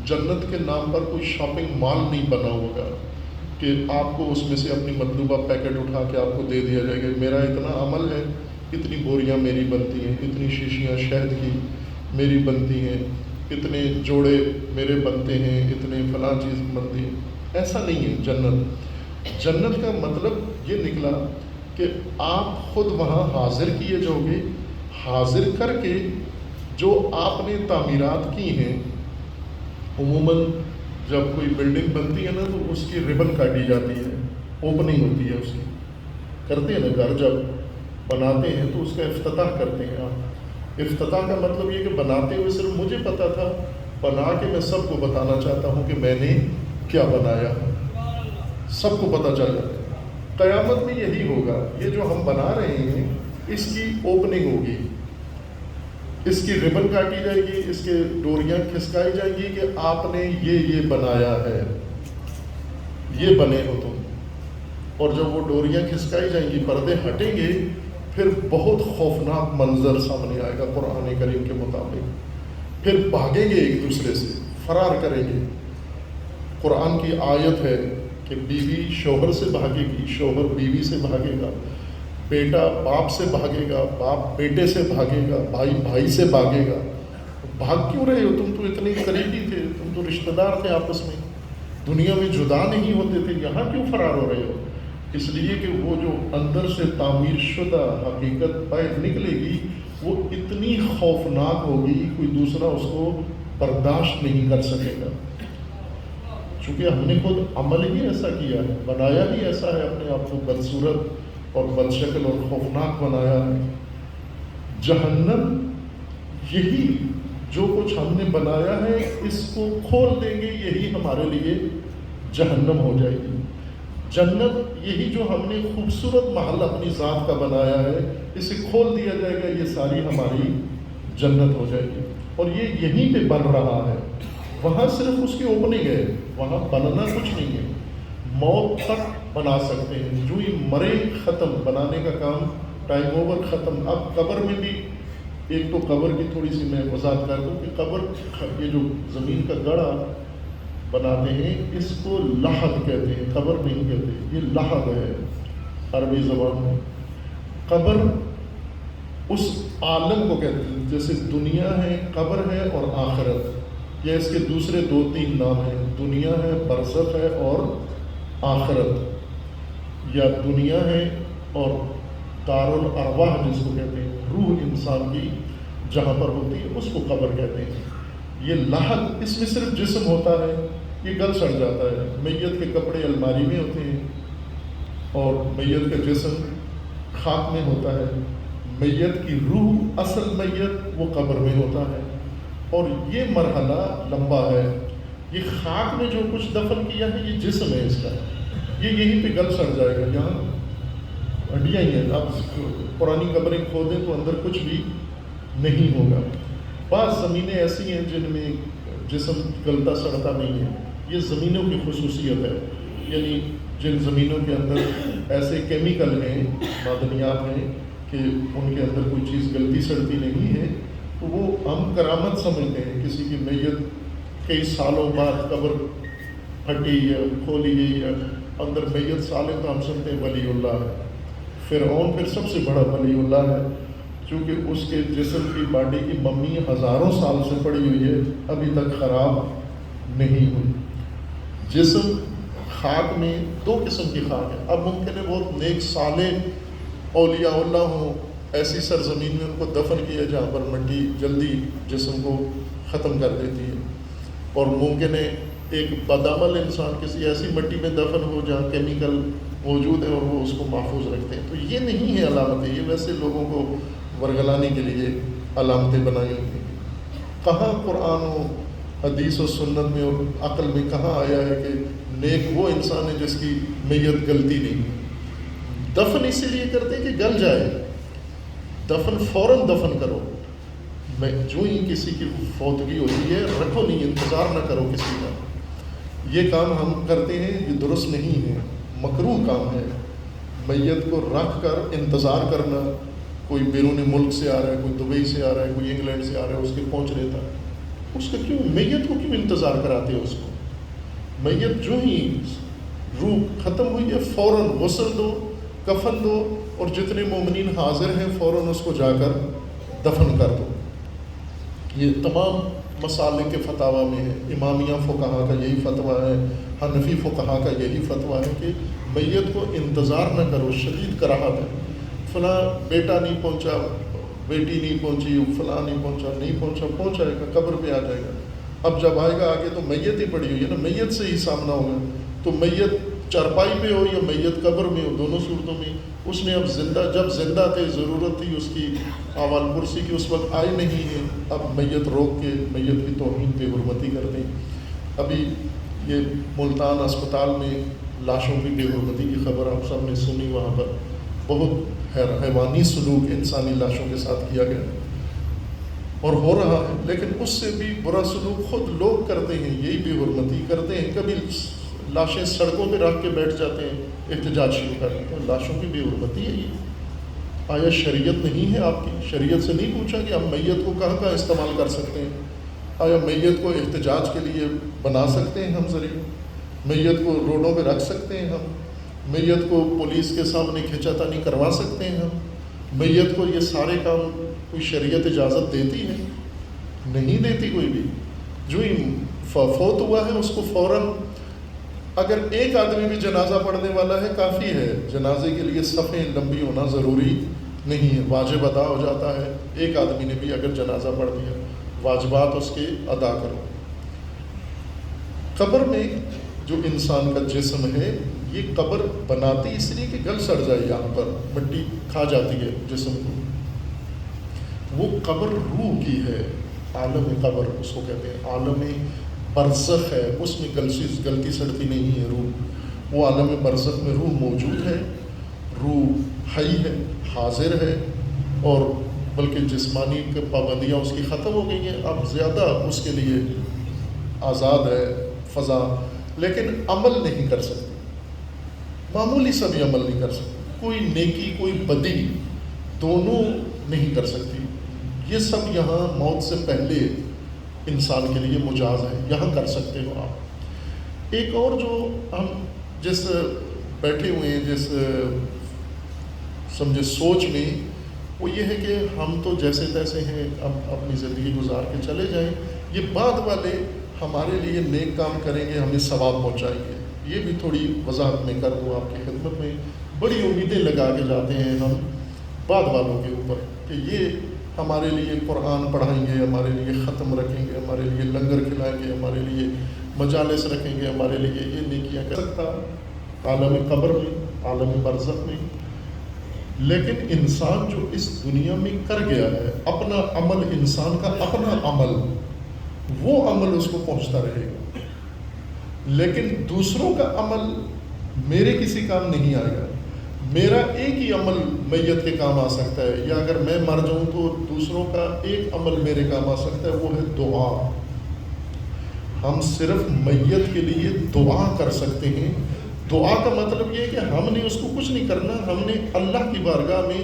جنت کے نام پر کوئی شاپنگ مال نہیں بنا ہوگا کہ آپ کو اس میں سے اپنی مطلوبہ پیکٹ اٹھا کے آپ کو دے دیا جائے گا. میرا اتنا عمل ہے، اتنی بوریاں میری بنتی ہیں، اتنی شیشیاں شہد کی میری بنتی ہیں، اتنے جوڑے میرے بنتے ہیں، اتنے فلاں چیز بنتی ہے. ایسا نہیں ہے. جنت کا مطلب یہ نکلا کہ آپ خود وہاں حاضر کیے جاؤ گے. حاضر کر کے جو آپ نے تعمیرات کی ہیں، عموماً جب کوئی بلڈنگ بنتی ہے نا تو اس کی ربن کاٹی جاتی ہے، اوپننگ ہوتی ہے اس کی. کرتے ہیں نا گھر جب بناتے ہیں تو اس کا افتتاح کرتے ہیں. آپ افتتاح کا مطلب یہ کہ بناتے ہوئے صرف مجھے پتا تھا، بنا کے میں سب کو بتانا چاہتا ہوں کہ میں نے کیا بنایا، سب کو پتہ چل جاتا ہے. قیامت میں یہی ہوگا. یہ جو ہم بنا رہے ہیں اس کی اوپننگ ہوگی، اس کی ربن کاٹی جائے گی، اس کے ڈوریاں کھسکائی جائیں گی کہ آپ نے یہ بنایا ہے، یہ بنے ہو تم. اور جب وہ ڈوریاں کھسکائی جائیں گی، پردے ہٹیں گے، پھر بہت خوفناک منظر سامنے آئے گا قرآن کریم کے مطابق. پھر بھاگیں گے ایک دوسرے سے، فرار کریں گے. قرآن کی آیت ہے کہ بیوی شوہر سے بھاگے گی، شوہر بیوی سے بھاگے گا، بیٹا باپ سے بھاگے گا، باپ بیٹے سے بھاگے گا، بھائی بھائی سے بھاگے گا. بھاگ کیوں رہے ہو؟ تم تو اتنے قریبی تھے، تم تو رشتہ دار تھے، آپس میں دنیا میں جدا نہیں ہوتے تھے، یہاں کیوں فرار ہو رہے ہو؟ اس لیے کہ وہ جو اندر سے تعمیر شدہ حقیقت باہر نکلے گی وہ اتنی خوفناک ہوگی کوئی دوسرا اس کو برداشت نہیں کر سکے گا، چونکہ ہم نے خود عمل ہی ایسا کیا ہے، بنایا ہی ایسا ہے، اپنے آپ کو بدصورت اور بدشکل اور خوفناک بنایا ہے۔ جہنم یہی جو کچھ ہم نے بنایا ہے اس کو کھول دیں گے، یہی ہمارے لیے جہنم ہو جائے گی۔ جنت یہی جو ہم نے خوبصورت محل اپنی ذات کا بنایا ہے، اسے کھول دیا جائے گا، یہ ساری ہماری جنت ہو جائے گی، اور یہ یہیں پہ بن رہا ہے۔ وہاں صرف اس کی اوپننگ ہے، وہاں بننا کچھ نہیں ہے، موت تک بنا سکتے ہیں، جو ہی مرے ختم، بنانے کا کام ٹائم اوور، ختم۔ اب قبر میں بھی ایک تو قبر کی تھوڑی سی میں وضاحت کر دوں کہ قبر، یہ جو زمین کا گڑھا بناتے ہیں اس کو لحد کہتے ہیں، قبر نہیں کہتے، یہ لحد ہے عربی زبان میں۔ قبر اس عالم کو کہتے ہیں، جیسے دنیا ہے، قبر ہے اور آخرت، یا اس کے دوسرے 2-3 نام ہیں، دنیا ہے، برزخ ہے اور آخرت، یا دنیا ہے اور دار الارواح جس کو کہتے ہیں، روح انسان کی جہاں پر ہوتی ہے اس کو قبر کہتے ہیں۔ یہ لحد، اس میں صرف جسم ہوتا ہے، یہ گل سڑ جاتا ہے، میت کے کپڑے الماری میں ہوتے ہیں اور میت کا جسم خاک میں ہوتا ہے، میت کی روح، اصل میت وہ قبر میں ہوتا ہے، اور یہ مرحلہ لمبا ہے۔ یہ خاک میں جو کچھ دفن کیا ہے یہ جسم ہے اس کا، یہ یہیں پہ گل سڑ جائے گا، یہاں ہڈیاں ہی ہیں، آپ پرانی قبریں کھودیں تو اندر کچھ بھی نہیں ہوگا۔ بعض زمینیں ایسی ہیں جن میں جسم گلتا سڑتا نہیں ہے، یہ زمینوں کی خصوصیت ہے، یعنی جن زمینوں کے اندر ایسے کیمیکل ہیں، معدنیات ہیں کہ ان کے اندر کوئی چیز گلتی سڑتی نہیں ہے، تو وہ ہم کرامت سمجھتے ہیں۔ کسی کی میت کئی سالوں بعد قبر پھٹی یا کھولی گئی یا اندر میت سالے تو ہم سمجھتے ہیں ولی اللہ ہے، فرعون پھر سب سے بڑا ولی اللہ ہے، چونکہ اس کے جسم کی باڈی کی ممی ہزاروں سال سے پڑی ہوئی ہے، ابھی تک خراب نہیں ہوئی۔ جسم خاک میں 2 قسم کی خاک ہے، اب ممکن ہے بہت نیک صالح اولیاء اللہ ہوں، ایسی سرزمین میں ان کو دفن کیا جہاں پر مٹی جلدی جسم کو ختم کر دیتی ہے، اور ممکن ہے ایک بدعمل انسان کسی ایسی مٹی میں دفن ہو جہاں کیمیکل موجود ہے اور وہ اس کو محفوظ رکھتے ہیں۔ تو یہ نہیں ہے علامتیں، یہ ویسے لوگوں کو ورگلانے کے لیے علامتیں بنائی ہوئی ہیں۔ کہاں قرآن و حدیث و سنت میں اور عقل میں کہاں آیا ہے کہ نیک وہ انسان ہے جس کی میت گلتی نہیں؟ دفن اسی لیے کرتے ہیں کہ گل جائے، دفن فوراً دفن کرو، میں جو ہی کسی کی فوتگی ہوتی ہے رکھو نہیں، انتظار نہ کرو کسی کا، یہ کام ہم کرتے ہیں، یہ درست نہیں ہے، مکروہ کام ہے۔ میت کو رکھ کر انتظار کرنا، کوئی بیرون ملک سے آ رہا ہے، کوئی دبئی سے آ رہا ہے، کوئی انگلینڈ سے آ رہا ہے، اس کے پہنچ لیتا ہے، اس کا کیوں، میت کو کیوں انتظار کراتے ہو؟ اس کو میت جو ہی روح ختم ہوئی ہے فوراً غسل دو، کفن دو، اور جتنے مومنین حاضر ہیں فوراً اس کو جا کر دفن کر دو۔ یہ تمام مسالک کے فتاویٰ میں ہے، امامیہ فقہا کا یہی فتویٰ ہے، حنفی فقہا کا یہی فتویٰ ہے کہ میت کو انتظار نہ کرو، شدید کراہت ہے، فلاں بیٹا نہیں پہنچا، بیٹی نہیں پہنچی، فلاں نہیں پہنچا، پہنچ جائے گا، قبر پہ آ جائے گا۔ اب جب آئے گا آگے تو میت ہی پڑی ہوئی ہے نا، میت سے ہی سامنا ہوگا، تو میت چارپائی پہ ہو یا میت قبر میں ہو، دونوں صورتوں میں اس نے اب جب زندہ تھے ضرورت تھی اس کی احوال پرسی کی، اس وقت آئے نہیں ہیں، اب میت روک کے میت کی توہین بے حرمتی کرتے ہیں۔ ابھی یہ ملتان اسپتال میں لاشوں کی بے حرمتی کی خبر آپ سب نے سنی، وہاں پر بہت حیوانی سلوک انسانی لاشوں کے ساتھ کیا گیا اور ہو رہا ہے، لیکن اس سے بھی برا سلوک خود لوگ کرتے ہیں، یہی بے حرمتی کرتے ہیں۔ کبھی لاشیں سڑکوں پہ رکھ کے بیٹھ جاتے ہیں، احتجاج شروع کر دیتے ہیں، لاشوں کی بے حرمتی ہے یہ۔ آیا شریعت نہیں ہے آپ کی؟ شریعت سے نہیں پوچھا کہ ہم میت کو کہاں کہاں استعمال کر سکتے ہیں؟ آیا میت کو احتجاج کے لیے بنا سکتے ہیں ہم ذریعہ؟ میت کو روڈوں پہ رکھ سکتے ہیں ہم؟ میت کو پولیس کے سامنے کھینچا تانی کروا سکتے ہیں ہم؟ میت کو یہ سارے کام کوئی شریعت اجازت دیتی ہے؟ نہیں دیتی کوئی بھی۔ جو ہی فوت ہوا ہے اس کو فوراً اگر ایک آدمی بھی جنازہ پڑھنے والا ہے کافی ہے، جنازے کے لیے صفیں لمبی ہونا ضروری نہیں ہے، واجب ادا ہو جاتا ہے۔ ایک آدمی نے بھی اگر جنازہ پڑھ دیا، واجبات اس کے ادا کرو۔ قبر میں جو انسان کا جسم ہے، یہ قبر بناتی اس لیے کہ گل سڑ جائے، یہاں پر مٹی کھا جاتی ہے جسم کو۔ وہ قبر روح کی ہے، عالم قبر اس کو کہتے ہیں، عالم برزخ ہے، اس میں گلتی سڑتی نہیں ہے روح۔ وہ عالم برزخ میں روح موجود ہے، روح حی ہے، حاضر ہے، اور بلکہ جسمانی پابندیاں اس کی ختم ہو گئی ہیں، اب زیادہ اس کے لیے آزاد ہے فضا، لیکن عمل نہیں کر سکتی، معمولی سا بھی عمل نہیں کر سکتی، کوئی نیکی کوئی بدی دونوں نہیں کر سکتی۔ یہ سب یہاں موت سے پہلے انسان کے لیے مجاز ہے، یہاں کر سکتے ہو آپ۔ ایک اور جو ہم جس بیٹھے ہوئے ہیں جس سمجھے سوچ میں، وہ یہ ہے کہ ہم تو جیسے تیسے ہیں، اب اپنی زندگی گزار کے چلے جائیں، یہ بعد والے ہمارے لیے نیک کام کریں گے، ہمیں ثواب پہنچائیں گے۔ یہ بھی تھوڑی وضاحت میں کر دوں آپ کی خدمت میں۔ بڑی امیدیں لگا کے جاتے ہیں ہم بعد والوں کے اوپر کہ یہ ہمارے لیے قرآن پڑھائیں گے، ہمارے لیے ختم رکھیں گے، ہمارے لیے لنگر کھلائیں گے، ہمارے لیے مجالس رکھیں گے، ہمارے لیے یہ نیکیاں کر سکتا عالم قبر میں، عالم برزخ میں۔ لیکن انسان جو اس دنیا میں کر گیا ہے، اپنا عمل، انسان کا اپنا عمل، وہ عمل اس کو پہنچتا رہے گا، لیکن دوسروں کا عمل میرے کسی کام نہیں آئے گا۔ میرا ایک ہی عمل میت کے کام آ سکتا ہے، یا اگر میں مر جاؤں تو دوسروں کا ایک عمل میرے کام آ سکتا ہے، وہ ہے دعا۔ ہم صرف میت کے لیے دعا کر سکتے ہیں۔ دعا کا مطلب یہ ہے کہ ہم نے اس کو کچھ نہیں کرنا، ہم نے اللہ کی بارگاہ میں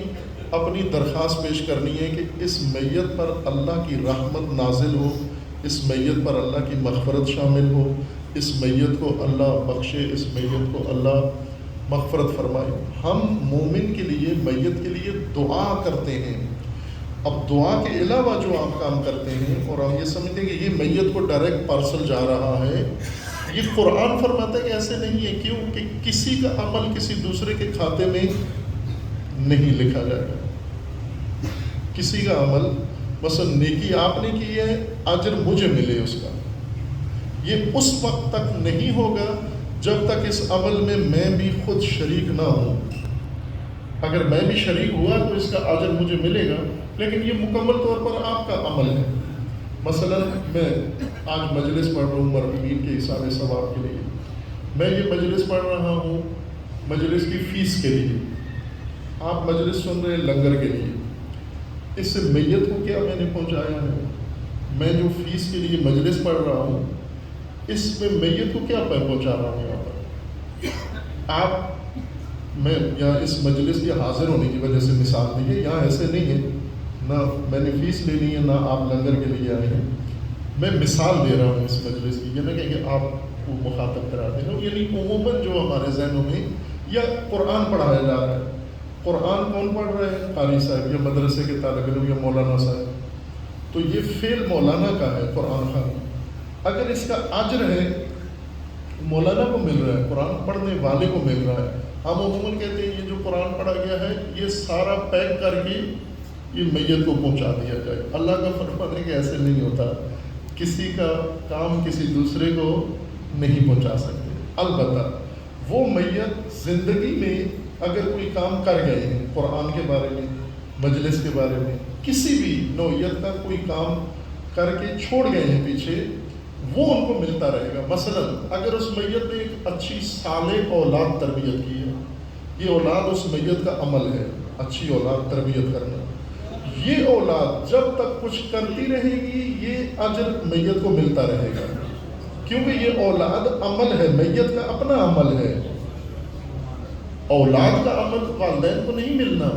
اپنی درخواست پیش کرنی ہے کہ اس میت پر اللہ کی رحمت نازل ہو، اس میت پر اللہ کی مغفرت شامل ہو، اس میت کو اللہ بخشے، اس میت کو اللہ مغفرت فرمائے۔ ہم مومن کے لیے، میت کے لیے دعا کرتے ہیں۔ اب دعا کے علاوہ جو آپ کام کرتے ہیں، اور ہم یہ سمجھتے ہیں کہ یہ میت کو ڈائریکٹ پارسل جا رہا ہے، یہ قرآن فرماتا ہے کہ ایسے نہیں ہے۔ کیوں؟ کہ کسی کا عمل کسی دوسرے کے کھاتے میں نہیں لکھا جائے گا۔ کسی کا عمل، مثلا نیکی آپ نے کی ہے، اجر مجھے ملے اس کا، یہ اس وقت تک نہیں ہوگا جب تک اس عمل میں میں بھی خود شریک نہ ہوں۔ اگر میں بھی شریک ہوا تو اس کا اجر مجھے ملے گا، لیکن یہ مکمل طور پر آپ کا عمل ہے۔ مثلا میں آج مجلس پڑھ رہا ہوں مرحومین کے حساب ثواب کے لیے، میں یہ مجلس پڑھ رہا ہوں مجلس کی فیس کے لیے، آپ مجلس سن رہے ہیں لنگر کے لیے۔ اس سے میت کو کیا میں نے پہنچایا ہے؟ میں جو فیس کے لیے مجلس پڑھ رہا ہوں، اس میں میت کو کیا پہنچا رہا ہوں؟ یہاں پر آپ، میں یہاں اس مجلس کے حاضر ہونے کی وجہ سے مثال دی ہے، یہاں ایسے نہیں ہے، نہ میں نے فیس لینی ہے، نہ آپ لنگر کے لیے آئے ہیں، میں مثال دے رہا ہوں اس مجلس کی، یہ نہ کہ آپ کو مخاطب کرا دے رہا ہوں۔ یعنی عموماً جو ہمارے ذہنوں میں، یا قرآن پڑھایا جا رہا ہے، قرآن کون پڑھ رہے ہیں؟ قاری صاحب یا مدرسے کے طالب علم یا مولانا صاحب، تو یہ فعل مولانا کا ہے، قرآن خوانی۔ اگر اس کا اجر ہے مولانا کو مل رہا ہے، قرآن پڑھنے والے کو مل رہا ہے، ہم عموماً کہتے ہیں یہ جو قرآن پڑھا گیا ہے یہ سارا پیک کر کے یہ میت کو پہنچا دیا جائے۔ اللہ کا فرمان ہے کہ ایسے نہیں ہوتا، کسی کا کام کسی دوسرے کو نہیں پہنچا سکتے۔ البتہ وہ میت زندگی میں اگر کوئی کام کر گئے ہیں، قرآن کے بارے میں، مجلس کے بارے میں، کسی بھی نوعیت کا کوئی کام کر کے چھوڑ گئے ہیں پیچھے، وہ ان کو ملتا رہے گا۔ مثلا اگر اس میت نے ایک اچھی صالح اولاد تربیت کی ہے، یہ اولاد اس میت کا عمل ہے، اچھی اولاد تربیت کرنا، یہ اولاد جب تک کچھ کرتی رہے گی یہ اجر میت کو ملتا رہے گا، کیونکہ یہ اولاد عمل ہے، میت کا اپنا عمل ہے۔ اولاد کا عمل والدین کو نہیں ملنا،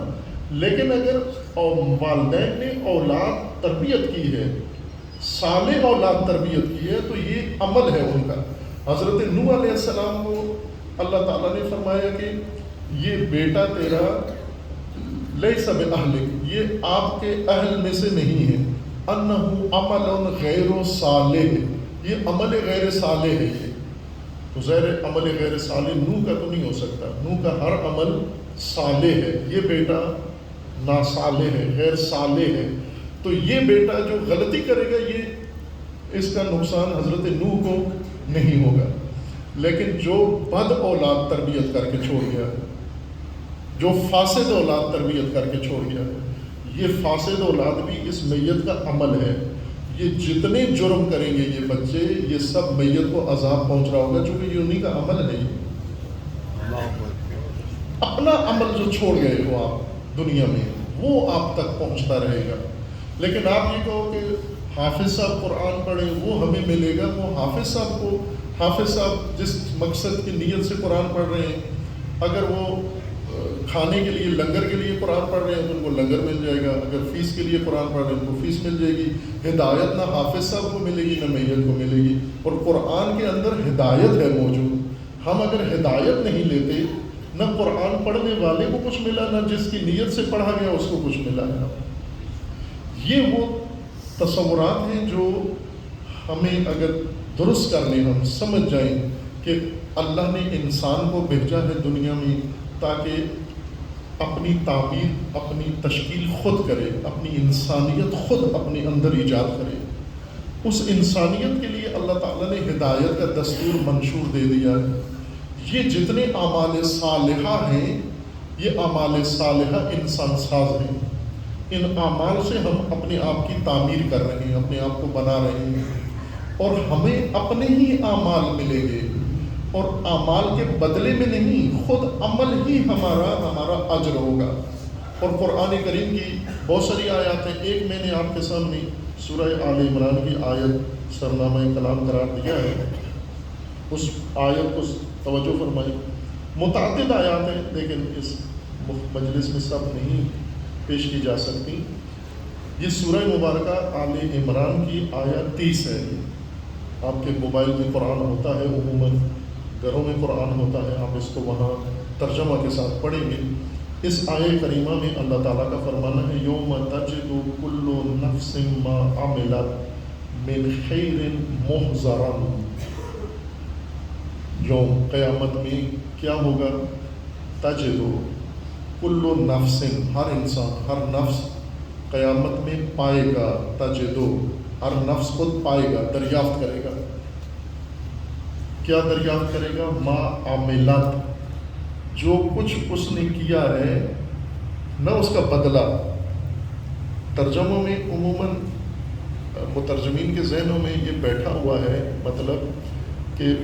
لیکن اگر والدین نے اولاد تربیت کی ہے، صالح اولاد تربیت کی ہے، تو یہ عمل ہے ان کا۔ حضرت نوح علیہ السلام کو اللہ تعالیٰ نے فرمایا کہ یہ بیٹا تیرا لیس بأہلک، یہ آپ کے اہل میں سے نہیں ہے، انہ عمل غیر صالح، یہ عمل غیر صالح ہے۔ تو ظاہر عمل غیر صالح نوح کا تو نہیں ہو سکتا، نوح کا ہر عمل صالح ہے، یہ بیٹا ناصالح ہے، غیر صالح ہے، تو یہ بیٹا جو غلطی کرے گا یہ اس کا نقصان حضرت نوح کو نہیں ہوگا، لیکن جو بد اولاد تربیت کر کے چھوڑ گیا ہے، جو فاسد اولاد تربیت کر کے چھوڑ گیا ہے، یہ فاسد اولاد بھی اس میت کا عمل ہے، یہ جتنے جرم کریں گے یہ بچے، یہ سب میت کو عذاب پہنچ رہا ہوگا، چونکہ یہ انہی کا عمل ہے، اپنا عمل جو چھوڑ گئے ہو آپ دنیا میں وہ آپ تک پہنچتا رہے گا۔ لیکن آپ یہ کہو کہ حافظ صاحب قرآن پڑھیں وہ ہمیں ملے گا، وہ حافظ صاحب جس مقصد کی نیت سے قرآن پڑھ رہے ہیں، اگر وہ کھانے کے لیے لنگر کے لیے قرآن پڑھ رہے ہیں تو ان کو لنگر مل جائے گا، اگر فیس کے لیے قرآن پڑھ رہے ہیں تو فیس مل جائے گی۔ ہدایت نہ حافظ صاحب کو ملے گی نہ میت کو ملے گی، اور قرآن کے اندر ہدایت ہے موجود، ہم اگر ہدایت نہیں لیتے نہ قرآن پڑھنے والے کو کچھ ملا، نہ جس کی نیت سے پڑھا گیا اس کو کچھ ملا ہے۔ یہ وہ تصورات ہیں جو ہمیں اگر درست کرنے ہم سمجھ جائیں کہ اللہ نے انسان کو بھیجا ہے دنیا میں تاکہ اپنی تعمیر، اپنی تشکیل خود کرے، اپنی انسانیت خود اپنے اندر ایجاد کرے، اس انسانیت کے لیے اللہ تعالیٰ نے ہدایت کا دستور منشور دے دیا ہے۔ یہ جتنے اعمال صالحہ ہیں یہ اعمال صالحہ انسان ساز ہیں، ان اعمال سے ہم اپنے آپ کی تعمیر کر رہے ہیں، اپنے آپ کو بنا رہے ہیں، اور ہمیں اپنے ہی اعمال ملیں گے، اور اعمال کے بدلے میں نہیں، خود عمل ہی ہمارا اجر ہوگا۔ اور قرآن کریم کی بہت ساری آیات ہیں، ایک میں نے آپ کے سامنے سورہ آل عمران کی آیت سرنامہ کلام قرار دیا ہے، اس آیت کو توجہ فرمائیں۔ متعدد آیات ہیں لیکن اس مجلس میں سب نہیں پیش کی جا سکتی۔ یہ سورہ مبارکہ آل عمران کی آیت 30 ہے۔ آپ کے موبائل میں قرآن ہوتا ہے، عموماً گھروں میں قرآن ہوتا ہے، آپ اس کو وہاں ترجمہ کے ساتھ پڑھیں گے۔ اس آیہ کریمہ میں اللہ تعالیٰ کا فرمانا ہے، یوم تجد کل نفس ما عملت من خیر محضرا، یوم قیامت میں کیا ہوگا؟ تجد کل نفس، ہر انسان، ہر نفس قیامت میں پائے گا، تجد ہر نفس خود پائے گا، دریافت کرے گا۔ کیا دریافت کرے گا؟ ما عملت، جو کچھ اس نے کیا ہے، نہ اس کا بدلہ۔ ترجموں میں عموماً مترجمین کے ذہنوں میں یہ بیٹھا ہوا ہے مطلب کہ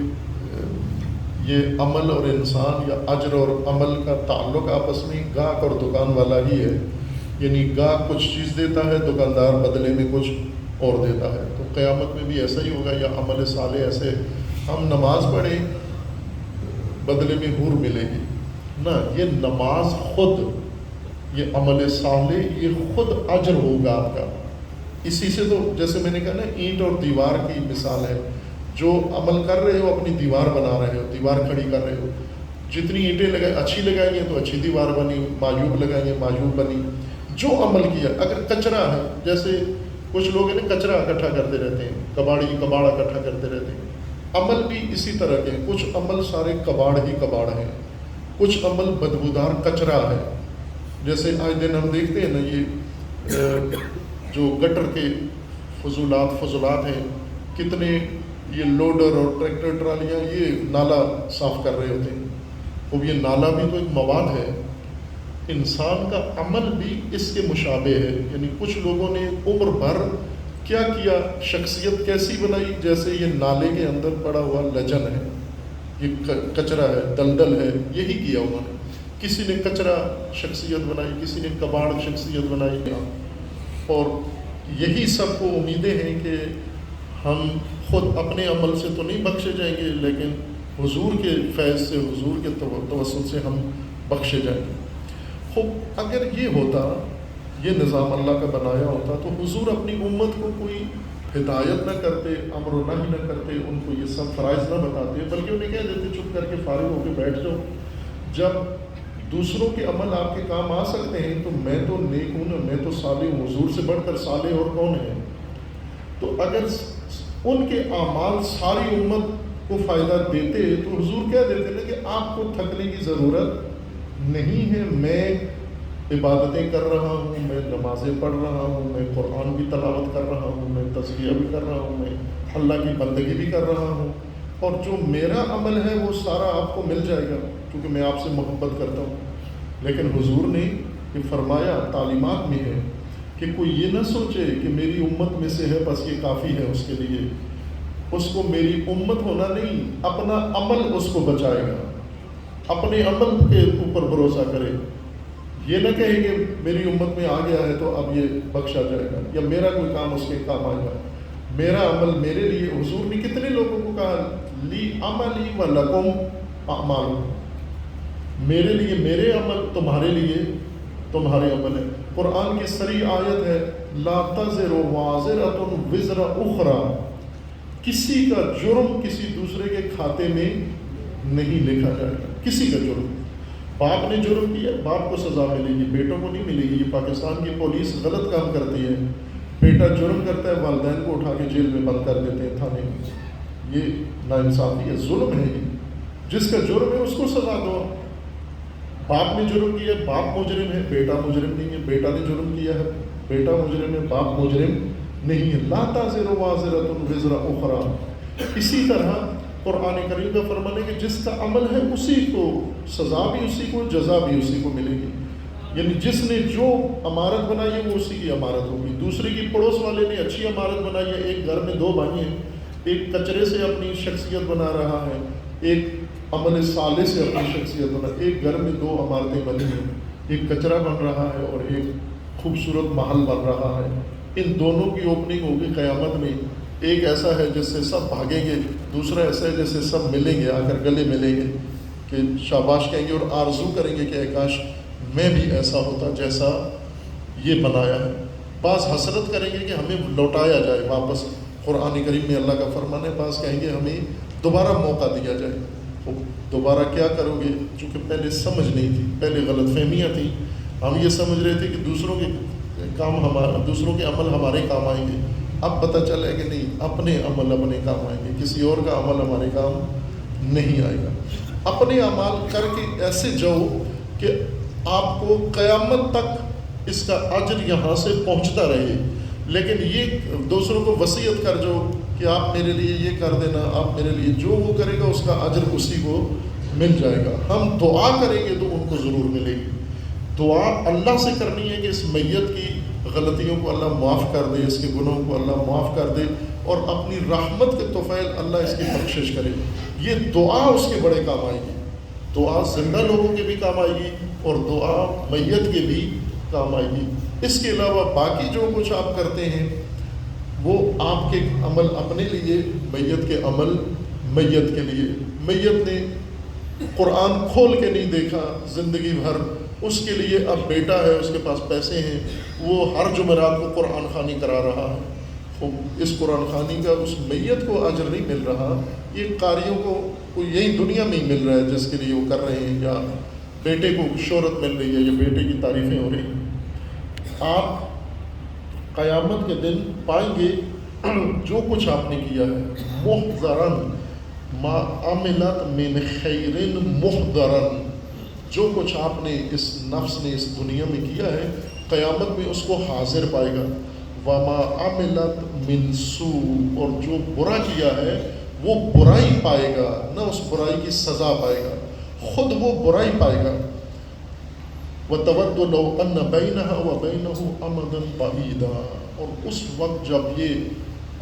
یہ عمل اور انسان یا اجر اور عمل کا تعلق آپس میں گاہک اور دکان والا ہی ہے، یعنی گاہک کچھ چیز دیتا ہے، دکاندار بدلے میں کچھ اور دیتا ہے۔ تو قیامت میں بھی ایسا ہی ہوگا، یا عمل صالح ایسے ہم نماز پڑھیں بدلے میں حور ملے گی، نہ، یہ نماز خود، یہ عمل صالح یہ خود اجر ہوگا آپ کا۔ اسی سے تو جیسے میں نے کہا نا، اینٹ اور دیوار کی مثال ہے، جو عمل کر رہے ہو اپنی دیوار بنا رہے ہو، دیوار کھڑی کر رہے ہو، جتنی اینٹیں اچھی لگائیں گے تو اچھی دیوار بنی، معیوب لگائیں گے معیوب بنی۔ جو عمل کیا، اگر کچرا ہے، جیسے کچھ لوگ ہیں کچرا اکٹھا کرتے رہتے ہیں، کباڑا اکٹھا کرتے رہتے ہیں، عمل بھی اسی طرح کے ہیں، کچھ عمل سارے کباڑ ہی کباڑ ہیں، کچھ عمل بدبودار کچرا ہے۔ جیسے آج دن ہم دیکھتے ہیں نا، یہ جو گٹر کے فضولات ہیں، کتنے یہ لوڈر اور ٹریکٹر ٹرالیاں یہ نالا صاف کر رہے ہوتے ہیں، اب یہ نالا بھی تو ایک مواد ہے۔ انسان کا عمل بھی اس کے مشابہ ہے، یعنی کچھ لوگوں نے عمر بھر کیا کیا، شخصیت کیسی بنائی، جیسے یہ نالے کے اندر پڑا ہوا لجن ہے، یہ کچرا ہے، دلدل ہے، یہی کیا انہوں نے۔ کسی نے کچرا شخصیت بنائی، کسی نے کباڑ شخصیت بنائی، اور یہی سب کو امیدیں ہیں کہ ہم خود اپنے عمل سے تو نہیں بخشے جائیں گے، لیکن حضور کے فیض سے، حضور کے توسل سے ہم بخشے جائیں گے۔ خوب اگر یہ ہوتا، یہ نظام اللہ کا بنایا ہوتا، تو حضور اپنی امت کو کوئی ہدایت نہ کرتے، امر و نہی نہ کرتے، ان کو یہ سب فرائض نہ بتاتے، بلکہ انہیں کہہ دیتے چپ کر کے فارغ ہو کے بیٹھ جاؤ، جب دوسروں کے عمل آپ کے کام آ سکتے ہیں تو میں تو نیک ہوں نا، میں تو صالح ہوں، حضور سے بڑھ کر صالح اور کون ہے؟ تو اگر ان کے اعمال ساری امت کو فائدہ دیتے تو حضور کہہ دیتے نا کہ آپ کو تھکنے کی ضرورت نہیں ہے، میں عبادتیں کر رہا ہوں، میں نمازیں پڑھ رہا ہوں، میں قرآن بھی تلاوت کر رہا ہوں، میں تزکیہ بھی کر رہا ہوں، میں اللہ کی بندگی بھی کر رہا ہوں، اور جو میرا عمل ہے وہ سارا آپ کو مل جائے گا کیونکہ میں آپ سے محبت کرتا ہوں۔ لیکن حضور نے یہ فرمایا، تعلیمات میں ہے کہ کوئی یہ نہ سوچے کہ میری امت میں سے ہے بس یہ کافی ہے اس کے لیے، اس کو میری امت ہونا نہیں، اپنا عمل اس کو بچائے گا، اپنے عمل کے اوپر بھروسہ کرے، یہ نہ کہے کہ میری امت میں آ گیا ہے تو اب یہ بخشا جائے گا یا میرا کوئی کام اس کے کام آئے گا، میرا عمل میرے لیے۔ حضور نے کتنے لوگوں کو کہا لی عملی و لکم اعمالکم، میرے لیے میرے عمل، تمہارے لیے تمہارے عمل ہے۔ قرآن کی صریح آیت ہے لا تزر وازرۃ وزر اخری، کسی کا جرم کسی دوسرے کے کھاتے میں نہیں لکھا جائے گا، کسی کا جرم۔ باپ نے جرم کیا باپ کو سزا ملے گی، بیٹوں کو نہیں ملے گی۔ یہ پاکستان کی پولیس غلط کام کرتی ہے، بیٹا جرم کرتا ہے والدین کو اٹھا کے جیل میں بند کر دیتے ہیں تھانے میں، یہ ناانصافی ہے، ظلم ہے یہ۔ جس کا جرم ہے اس کو سزا دو۔ باپ نے جرم کیا باپ مجرم ہے، بیٹا مجرم نہیں ہے، بیٹا نے جرم کیا ہے بیٹا مجرم ہے، باپ مجرم نہیں ہے۔ لا تزر وازرۃ وزر اخری۔ اسی طرح قرآن کریم کا فرمان ہے کہ جس کا عمل ہے اسی کو سزا بھی اسی کو، جزا بھی اسی کو ملے گی۔ یعنی جس نے جو عمارت بنائی ہے وہ اسی کی عمارت ہوگی۔ دوسرے کی پڑوس والے نے اچھی عمارت بنائی ہے، ایک گھر میں دو بھائی ہیں، ایک کچرے سے اپنی شخصیت بنا رہا ہے، ایک عمل صالح سے اپنی شخصیت بنا، ایک گھر میں دو عمارتیں بنی ہیں، ایک کچرا بن رہا ہے اور ایک خوبصورت محل بن رہا ہے۔ ان دونوں کی اوپننگ ہوگی قیامت میں، ایک ایسا ہے جس سے سب بھاگیں گے، دوسرا ایسا ہے جس سے سب ملیں گے، آ کر گلے ملیں گے کہ شاباش کہیں گے اور آرزو کریں گے کہ اے کاش میں بھی ایسا ہوتا جیسا یہ بنایا ہے۔ بعض حسرت کریں گے کہ ہمیں لوٹایا جائے واپس، قرآن کریم میں اللہ کا فرمان ہے، بعض کہیں گے ہمیں دوبارہ موقع دیا جائے۔ دوبارہ کیا کرو گے؟ چونکہ پہلے سمجھ نہیں تھی، پہلے غلط فہمیاں تھیں، ہم یہ سمجھ رہے تھے کہ دوسروں کے کام دوسروں کے عمل ہمارے کام آئیں گے، اب پتہ چلا ہے کہ نہیں، اپنے عمل اپنے کام آئیں گے، کسی اور کا عمل ہمارے کام نہیں آئے گا۔ اپنے اعمال کر کے ایسے جاؤ کہ آپ کو قیامت تک اس کا اجر یہاں سے پہنچتا رہے، لیکن یہ دوسروں کو وصیت کر جو کہ آپ میرے لیے یہ کر دینا، آپ میرے لیے، جو وہ کرے گا اس کا اجر اسی کو مل جائے گا۔ ہم دعا کریں گے تو ان کو ضرور ملے گی۔ دعا اللہ سے کرنی ہے کہ اس میت کی غلطیوں کو اللہ معاف کر دے، اس کے گناہوں کو اللہ معاف کر دے، اور اپنی رحمت کے طفیل اللہ اس کی بخشش کرے۔ یہ دعا اس کے بڑے کام آئے گی، دعا زندہ لوگوں کے بھی کام آئے گی اور دعا میت کے بھی کام آئے گی۔ اس کے علاوہ باقی جو کچھ آپ کرتے ہیں وہ آپ کے عمل اپنے لیے، میت کے عمل میت کے لیے۔ میت نے قرآن کھول کے نہیں دیکھا زندگی بھر، اس کے لیے اب بیٹا ہے، اس کے پاس پیسے ہیں، وہ ہر جمعرات کو قرآن خوانی کرا رہا ہے، اس قرآن خوانی کا اس میت کو اجر نہیں مل رہا، یہ قاریوں کو یہی دنیا میں ہی مل رہا ہے جس کے لیے وہ کر رہے ہیں، یا بیٹے کو شہرت مل رہی ہے یا بیٹے کی تعریفیں ہو رہی ہیں۔ آپ قیامت کے دن پائیں گے جو کچھ آپ نے کیا ہے، محضراً ما عملت من خیر محضراً، جو کچھ آپ نے اس نفس نے اس دنیا میں کیا ہے قیامت میں اس کو حاضر پائے گا۔ وما عملت من سوء، اور جو برا کیا ہے وہ برائی پائے گا، نہ اس برائی کی سزا پائے گا، خود وہ برائی پائے گا۔ وَتَوَدُّ لَوْ أَنَّ بَيْنَهَا وَبَيْنَهُ أَمَدًا بَعِيدًا، اور اس وقت جب یہ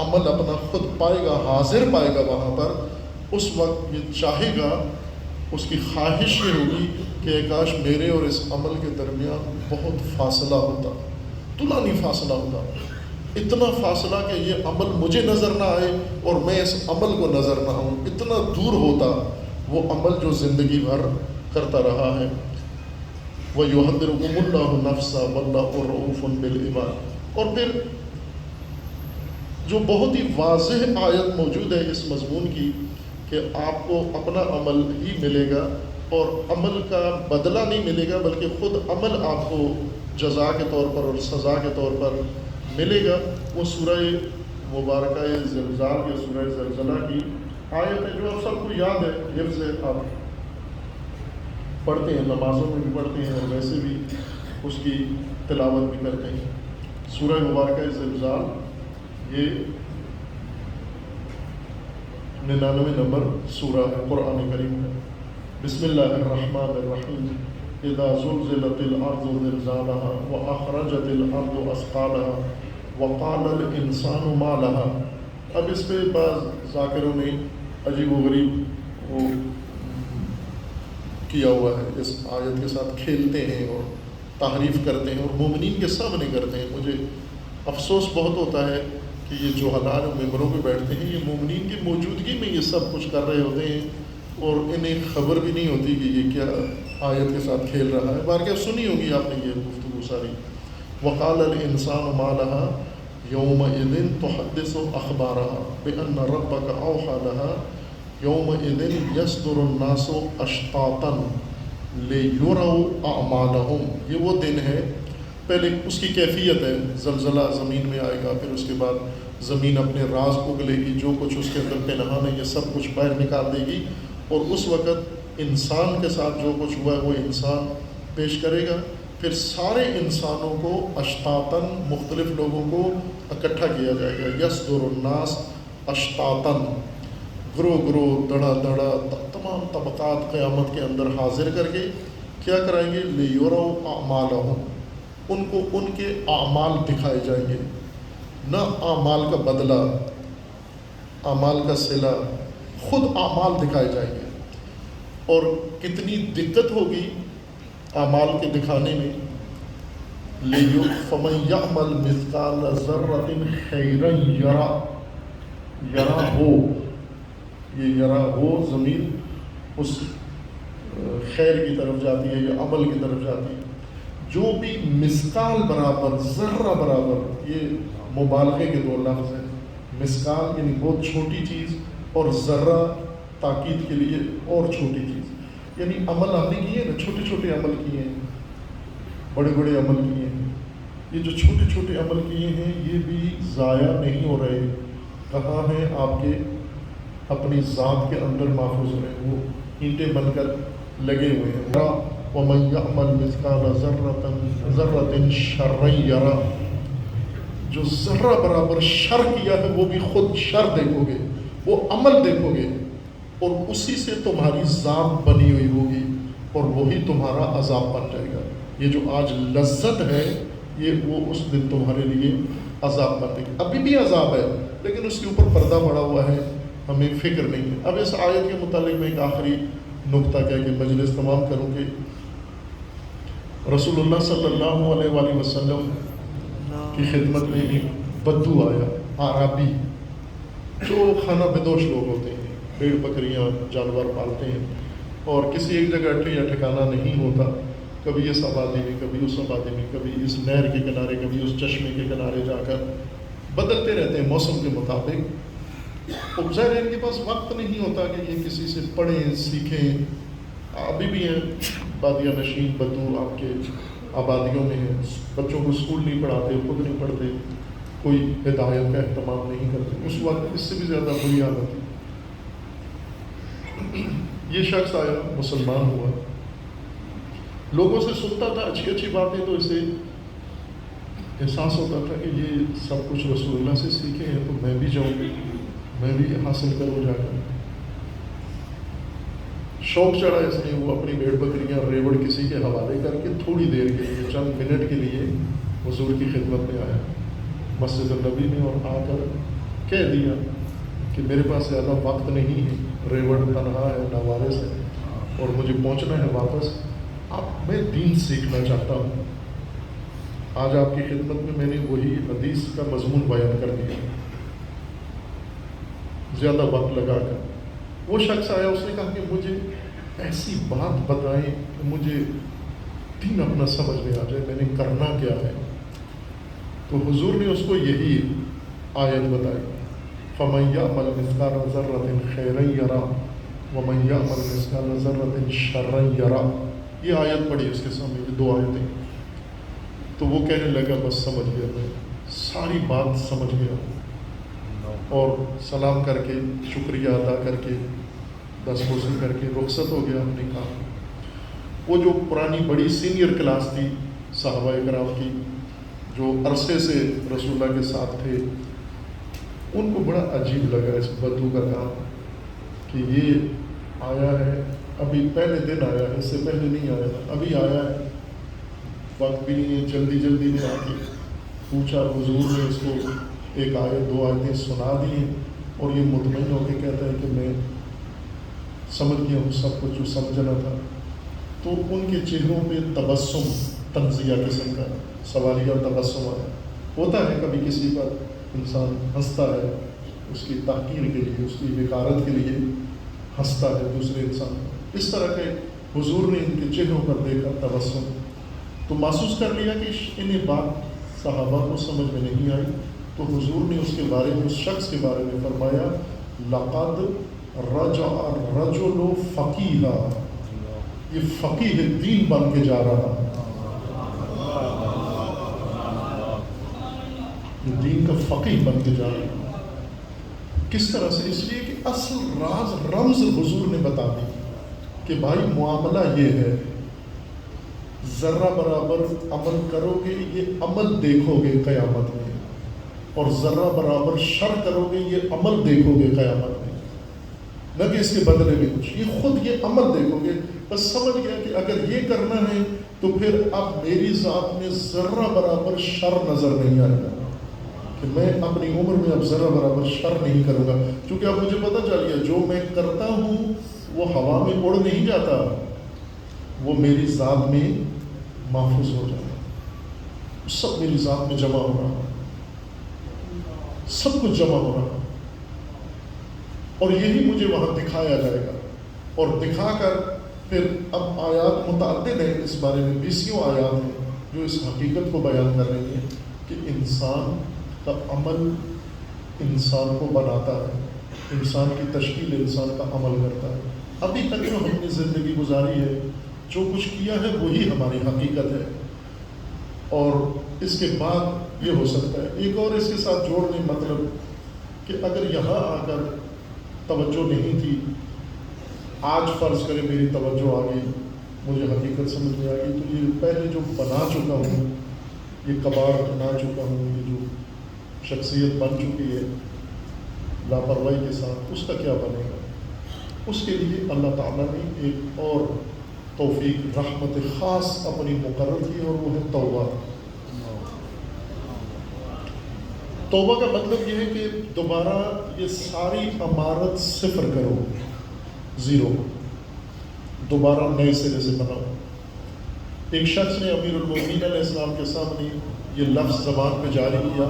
عمل اپنا خود پائے گا، حاضر پائے گا وہاں پر، اس وقت یہ چاہے گا، اس کی خواہش یہ ہوگی کہ کاش میرے اور اس عمل کے درمیان بہت فاصلہ ہوتا، طولانی فاصلہ ہوتا، اتنا فاصلہ کہ یہ عمل مجھے نظر نہ آئے اور میں اس عمل کو نظر نہ آؤں، اتنا دور ہوتا وہ عمل جو زندگی بھر کرتا رہا ہے۔ وَيُحَذِّرُكُمُ اللَّهُ نَفْسَهُ وَاللَّهُ رَءُوفٌ بِالْعِبَادِ۔ اور پھر جو بہت ہی واضح آیت موجود ہے اس مضمون کی کہ آپ کو اپنا عمل ہی ملے گا اور عمل کا بدلہ نہیں ملے گا، بلکہ خود عمل آپ کو جزا کے طور پر اور سزا کے طور پر ملے گا، وہ سورہ مبارکہ زلزال یا سورہ زلزلہ کی آیت ہے جو آپ سب کو یاد ہے، حفظ ہے، آپ پڑھتے ہیں، نمازوں میں بھی پڑھتے ہیں اور ویسے بھی اس کی تلاوت بھی کرتے ہیں۔ سورہ مبارکہ زلزال، یہ 99 نمبر سورہ ہے قرآن کریم ہے۔ بسم اللہ الرحمن الرحیم۔ اذا زلزلت الارض زلزالها واخرجت الارض اثقالها وقال الانسان ما لها۔ اب اس پہ بعض ذاکروں نے عجیب و غریب وہ کیا ہوا ہے، اس آیت کے ساتھ کھیلتے ہیں اور تعریف کرتے ہیں اور مومنین کے سامنے کرتے ہیں۔ مجھے افسوس بہت ہوتا ہے کہ یہ جو حالات ممبروں پہ بیٹھتے ہیں، یہ مومنین کی موجودگی میں یہ سب کچھ کر رہے ہوتے ہیں اور انہیں خبر بھی نہیں ہوتی کہ یہ کیا آیت کے ساتھ کھیل رہا ہے۔ بارکہ سنی ہوگی آپ نے یہ گفتگو ساری۔ وقال الانسان ما لها يومئذ تحدث اخبارها بان ربك اوحى لها يومئذ يصدر الناس اشتاتا ليروا اعمالهم۔ یہ وہ دن ہے، پہلے اس کی کیفیت ہے، زلزلہ زمین میں آئے گا، پھر اس کے بعد زمین اپنے راز اگلے گی، جو کچھ اس کے اندر پنہان ہے یہ سب کچھ باہر نکال دے گی، اور اس وقت انسان کے ساتھ جو کچھ ہوا ہے وہ انسان پیش کرے گا۔ پھر سارے انسانوں کو اشتاتن، مختلف لوگوں کو اکٹھا کیا جائے گا۔ یصدر الناس اشتاتن، گروہ گروہ، دڑا دڑا، تمام طبقات قیامت کے اندر حاضر کر کے کیا کرائیں گے؟ لیروا اعمالهم، ان کو ان کے اعمال دکھائے جائیں گے، نہ اعمال کا بدلہ، اعمال کا صلہ، خود اعمال دکھائے جائیں گے۔ اور کتنی دقت ہوگی اعمال کے دکھانے میں۔ فَمَن يَعْمَلْ مِثْقَالَ ذَرَّةٍ خَيْرًا يَرَهُ، یرا ہو، یہ یرا ہو ضمیر اس خیر کی طرف جاتی ہے یا عمل کی طرف جاتی ہے۔ جو بھی مثقال برابر، ذرہ برابر، یہ مبالغے کے دو لفظ ہیں۔ مثقال یعنی بہت چھوٹی چیز، اور ذرہ تاکید کے لیے اور چھوٹی چیز، یعنی عمل آپ نے کیے نا، چھوٹے چھوٹے عمل کیے ہیں، بڑے بڑے عمل کیے ہیں، یہ جو چھوٹے چھوٹے عمل کیے ہیں یہ بھی ضائع نہیں ہو رہے، کہاں ہیں آپ کے اپنی ذات کے اندر محفوظ رہے، وہ اینٹیں بن کر لگے ہوئے ہیں۔ وَمَن يَعْمَلْ مِثْقَالَ ذَرَّةٍ شَرًّا يَرَهُ، جو ذرہ برابر شر کیا ہے وہ بھی خود شر دیکھو گے، وہ عمل دیکھو گے، اور اسی سے تمہاری ذات بنی ہوئی ہوگی اور وہی تمہارا عذاب بن جائے گا۔ یہ جو آج لذت ہے یہ وہ اس دن تمہارے لیے عذاب بن جائے گا۔ ابھی بھی عذاب ہے لیکن اس کے اوپر پردہ پڑا ہوا ہے، ہمیں فکر نہیں ہے۔ اب اس آیت کے متعلق میں ایک آخری نقطہ کہہ کے مجلس تمام کروں کہ رسول اللہ صلی اللہ علیہ وآلہ وسلم کی خدمت میں ایک بدو آیا، اعرابی، جو کھانا بدوش لوگ ہوتے ہیں، بھیڑ بکریاں جانور پالتے ہیں اور کسی ایک جگہ یا ٹھکانہ نہیں ہوتا، کبھی اس آبادی میں، کبھی اس آبادی میں، کبھی اس نہر کے کنارے، کبھی اس چشمے کے کنارے جا کر بدلتے رہتے ہیں موسم کے مطابق۔ ظاہر ان کے پاس وقت نہیں ہوتا کہ یہ کسی سے پڑھیں سیکھیں۔ ابھی بھی ہیں بادیہ نشین بدو آپ کے آبادیوں میں ہیں، بچوں کو اسکول نہیں پڑھاتے، خود نہیں پڑھتے، کوئی ہدایت کا اہتمام نہیں کرتے۔ اس وقت اس سے بھی زیادہ بری حالت تھی۔ یہ شخص آیا، مسلمان ہوا، لوگوں سے سنتا تھا اچھی اچھی باتیں، تو اسے احساس ہوتا تھا کہ یہ سب کچھ رسول اللہ سے سیکھے ہیں تو میں بھی جاؤں، میں بھی حاصل کروں جا کر۔ شوق چڑھا اس نے، وہ اپنی بھیڑ بکریاں ریوڑ کسی کے حوالے کر کے تھوڑی دیر کے لیے، چند منٹ کے لیے حضور کی خدمت میں آیا مسجد النبی میں، اور آ کر کہہ دیا کہ میرے پاس زیادہ وقت نہیں ہے، ریوڑ تنہا ہے، ناوارث ہے، اور مجھے پہنچنا ہے واپس، اب میں دین سیکھنا چاہتا ہوں۔ آج آپ کی خدمت میں میں نے وہی حدیث کا مضمون بیان کر دیا زیادہ وقت لگا کر۔ وہ شخص آیا، اس نے کہا کہ مجھے ایسی بات بتائیں کہ مجھے دین اپنا سمجھ میں آ جائے، میں نے کرنا کیا ہے۔ تو حضور نے اس کو یہی آیت بتائی، فَمَن يَعْمَلْ مِثْقَالَ ذَرَّةٍ خَيْرًا يَرَهُ وَمَن يَعْمَلْ مِثْقَالَ ذَرَّةٍ شَرًّا يَرَهُ۔ یہ آیت پڑھی اس کے سامنے، یہ دو آیتیں، تو وہ کہنے لگا بس سمجھ گیا، میں ساری بات سمجھ گیا۔ اور سلام کر کے شکریہ ادا کر کے دستبوسی کر کے رخصت ہو گیا اپنے کام۔ وہ جو پرانی بڑی سینئر کلاس تھی صحابہ کرام کی، جو عرصے سے رسول اللہ کے ساتھ تھے، ان کو بڑا عجیب لگا اس بدو کا کام کہ یہ آیا ہے، ابھی پہلے دن آیا ہے، اس سے پہلے نہیں آیا تھا، ابھی آیا ہے، وقت بھی نہیں ہے، جلدی جلدی میں آ کے پوچھا۔ حضور نے اس کو ایک آیت دو آیتیں سنا دی ہیں اور یہ مطمئن ہو کے کہتا ہے کہ میں سمجھ گیا ہوں سب کچھ جو سمجھنا تھا۔ تو ان کے چہروں پہ تبسم، تنزیہ قسم کا سوالیہ تبسم آیا۔ ہوتا ہے کبھی کسی پر انسان ہنستا ہے، اس کی تحقیر کے لیے، اس کی وقارت کے لیے ہنستا ہے دوسرے انسان پر۔ اس طرح کے حضور نے ان کے چہروں پر دیکھا تبسم، تو محسوس کر لیا کہ انہیں بات صحابہ کو سمجھ میں نہیں آئی، تو حضور نے اس کے بارے میں، اس شخص کے بارے میں فرمایا لقد رجع الرجل فقیہا، یہ فقیہ دین بن کے جا رہا، یہ دین کا فقیہ بن کے جا رہا۔ کس طرح سے؟ اس لیے کہ اصل راز رمز حضور نے بتا دی کہ بھائی معاملہ یہ ہے، ذرہ برابر عمل کرو گے یہ عمل دیکھو گے قیامت میں، اور ذرہ برابر شر کرو گے یہ عمل دیکھو گے قیامت میں، نہ کہ اس کے بدلے میں کچھ، یہ خود یہ عمل دیکھو گے۔ بس سمجھ گیا کہ اگر یہ کرنا ہے تو پھر اب میری ذات میں ذرہ برابر شر نظر نہیں آئے گا، کہ میں اپنی عمر میں اب ذرہ برابر شر نہیں کروں گا، کیونکہ اب مجھے پتہ چل گیا جو میں کرتا ہوں وہ ہوا میں اڑ نہیں جاتا، وہ میری ذات میں محفوظ ہو جاتا، سب میری ذات میں جمع ہو رہا، سب کچھ جمع ہو رہا، اور یہی مجھے وہاں دکھایا جائے گا، اور دکھا کر پھر اب آیات متعدد ہیں اس بارے میں، 20 آیات ہیں جو اس حقیقت کو بیان کر رہی ہیں کہ انسان کا عمل انسان کو بناتا ہے، انسان کی تشکیل انسان کا عمل کرتا ہے۔ ابھی تک جو ہم نے زندگی گزاری ہے، جو کچھ کیا ہے وہی ہماری حقیقت ہے، اور اس کے بعد یہ ہو سکتا ہے۔ ایک اور اس کے ساتھ جوڑ لیں مطلب کہ اگر یہاں آ کر توجہ نہیں تھی، آج فرض کرے میری توجہ آ گئی، مجھے حقیقت سمجھ میں آ گئی، تو یہ پہلے جو بنا چکا ہوں، یہ کباڑ بنا چکا ہوں، یہ جو شخصیت بن چکی ہے لاپرواہی کے ساتھ، اس کا کیا بنے گا؟ اس کے لیے اللہ تعالیٰ نے ایک اور توفیق، رحمت خاص اپنی مقرر کی، اور وہ ہے توبہ۔ توبہ کا مطلب یہ ہے کہ دوبارہ یہ ساری عمارت صفر کرو، زیرو، دوبارہ نئے سرے سے بناؤ۔ ایک شخص نے امیر المومنین علیہ السلام کے سامنے یہ لفظ زبان پہ جاری کیا،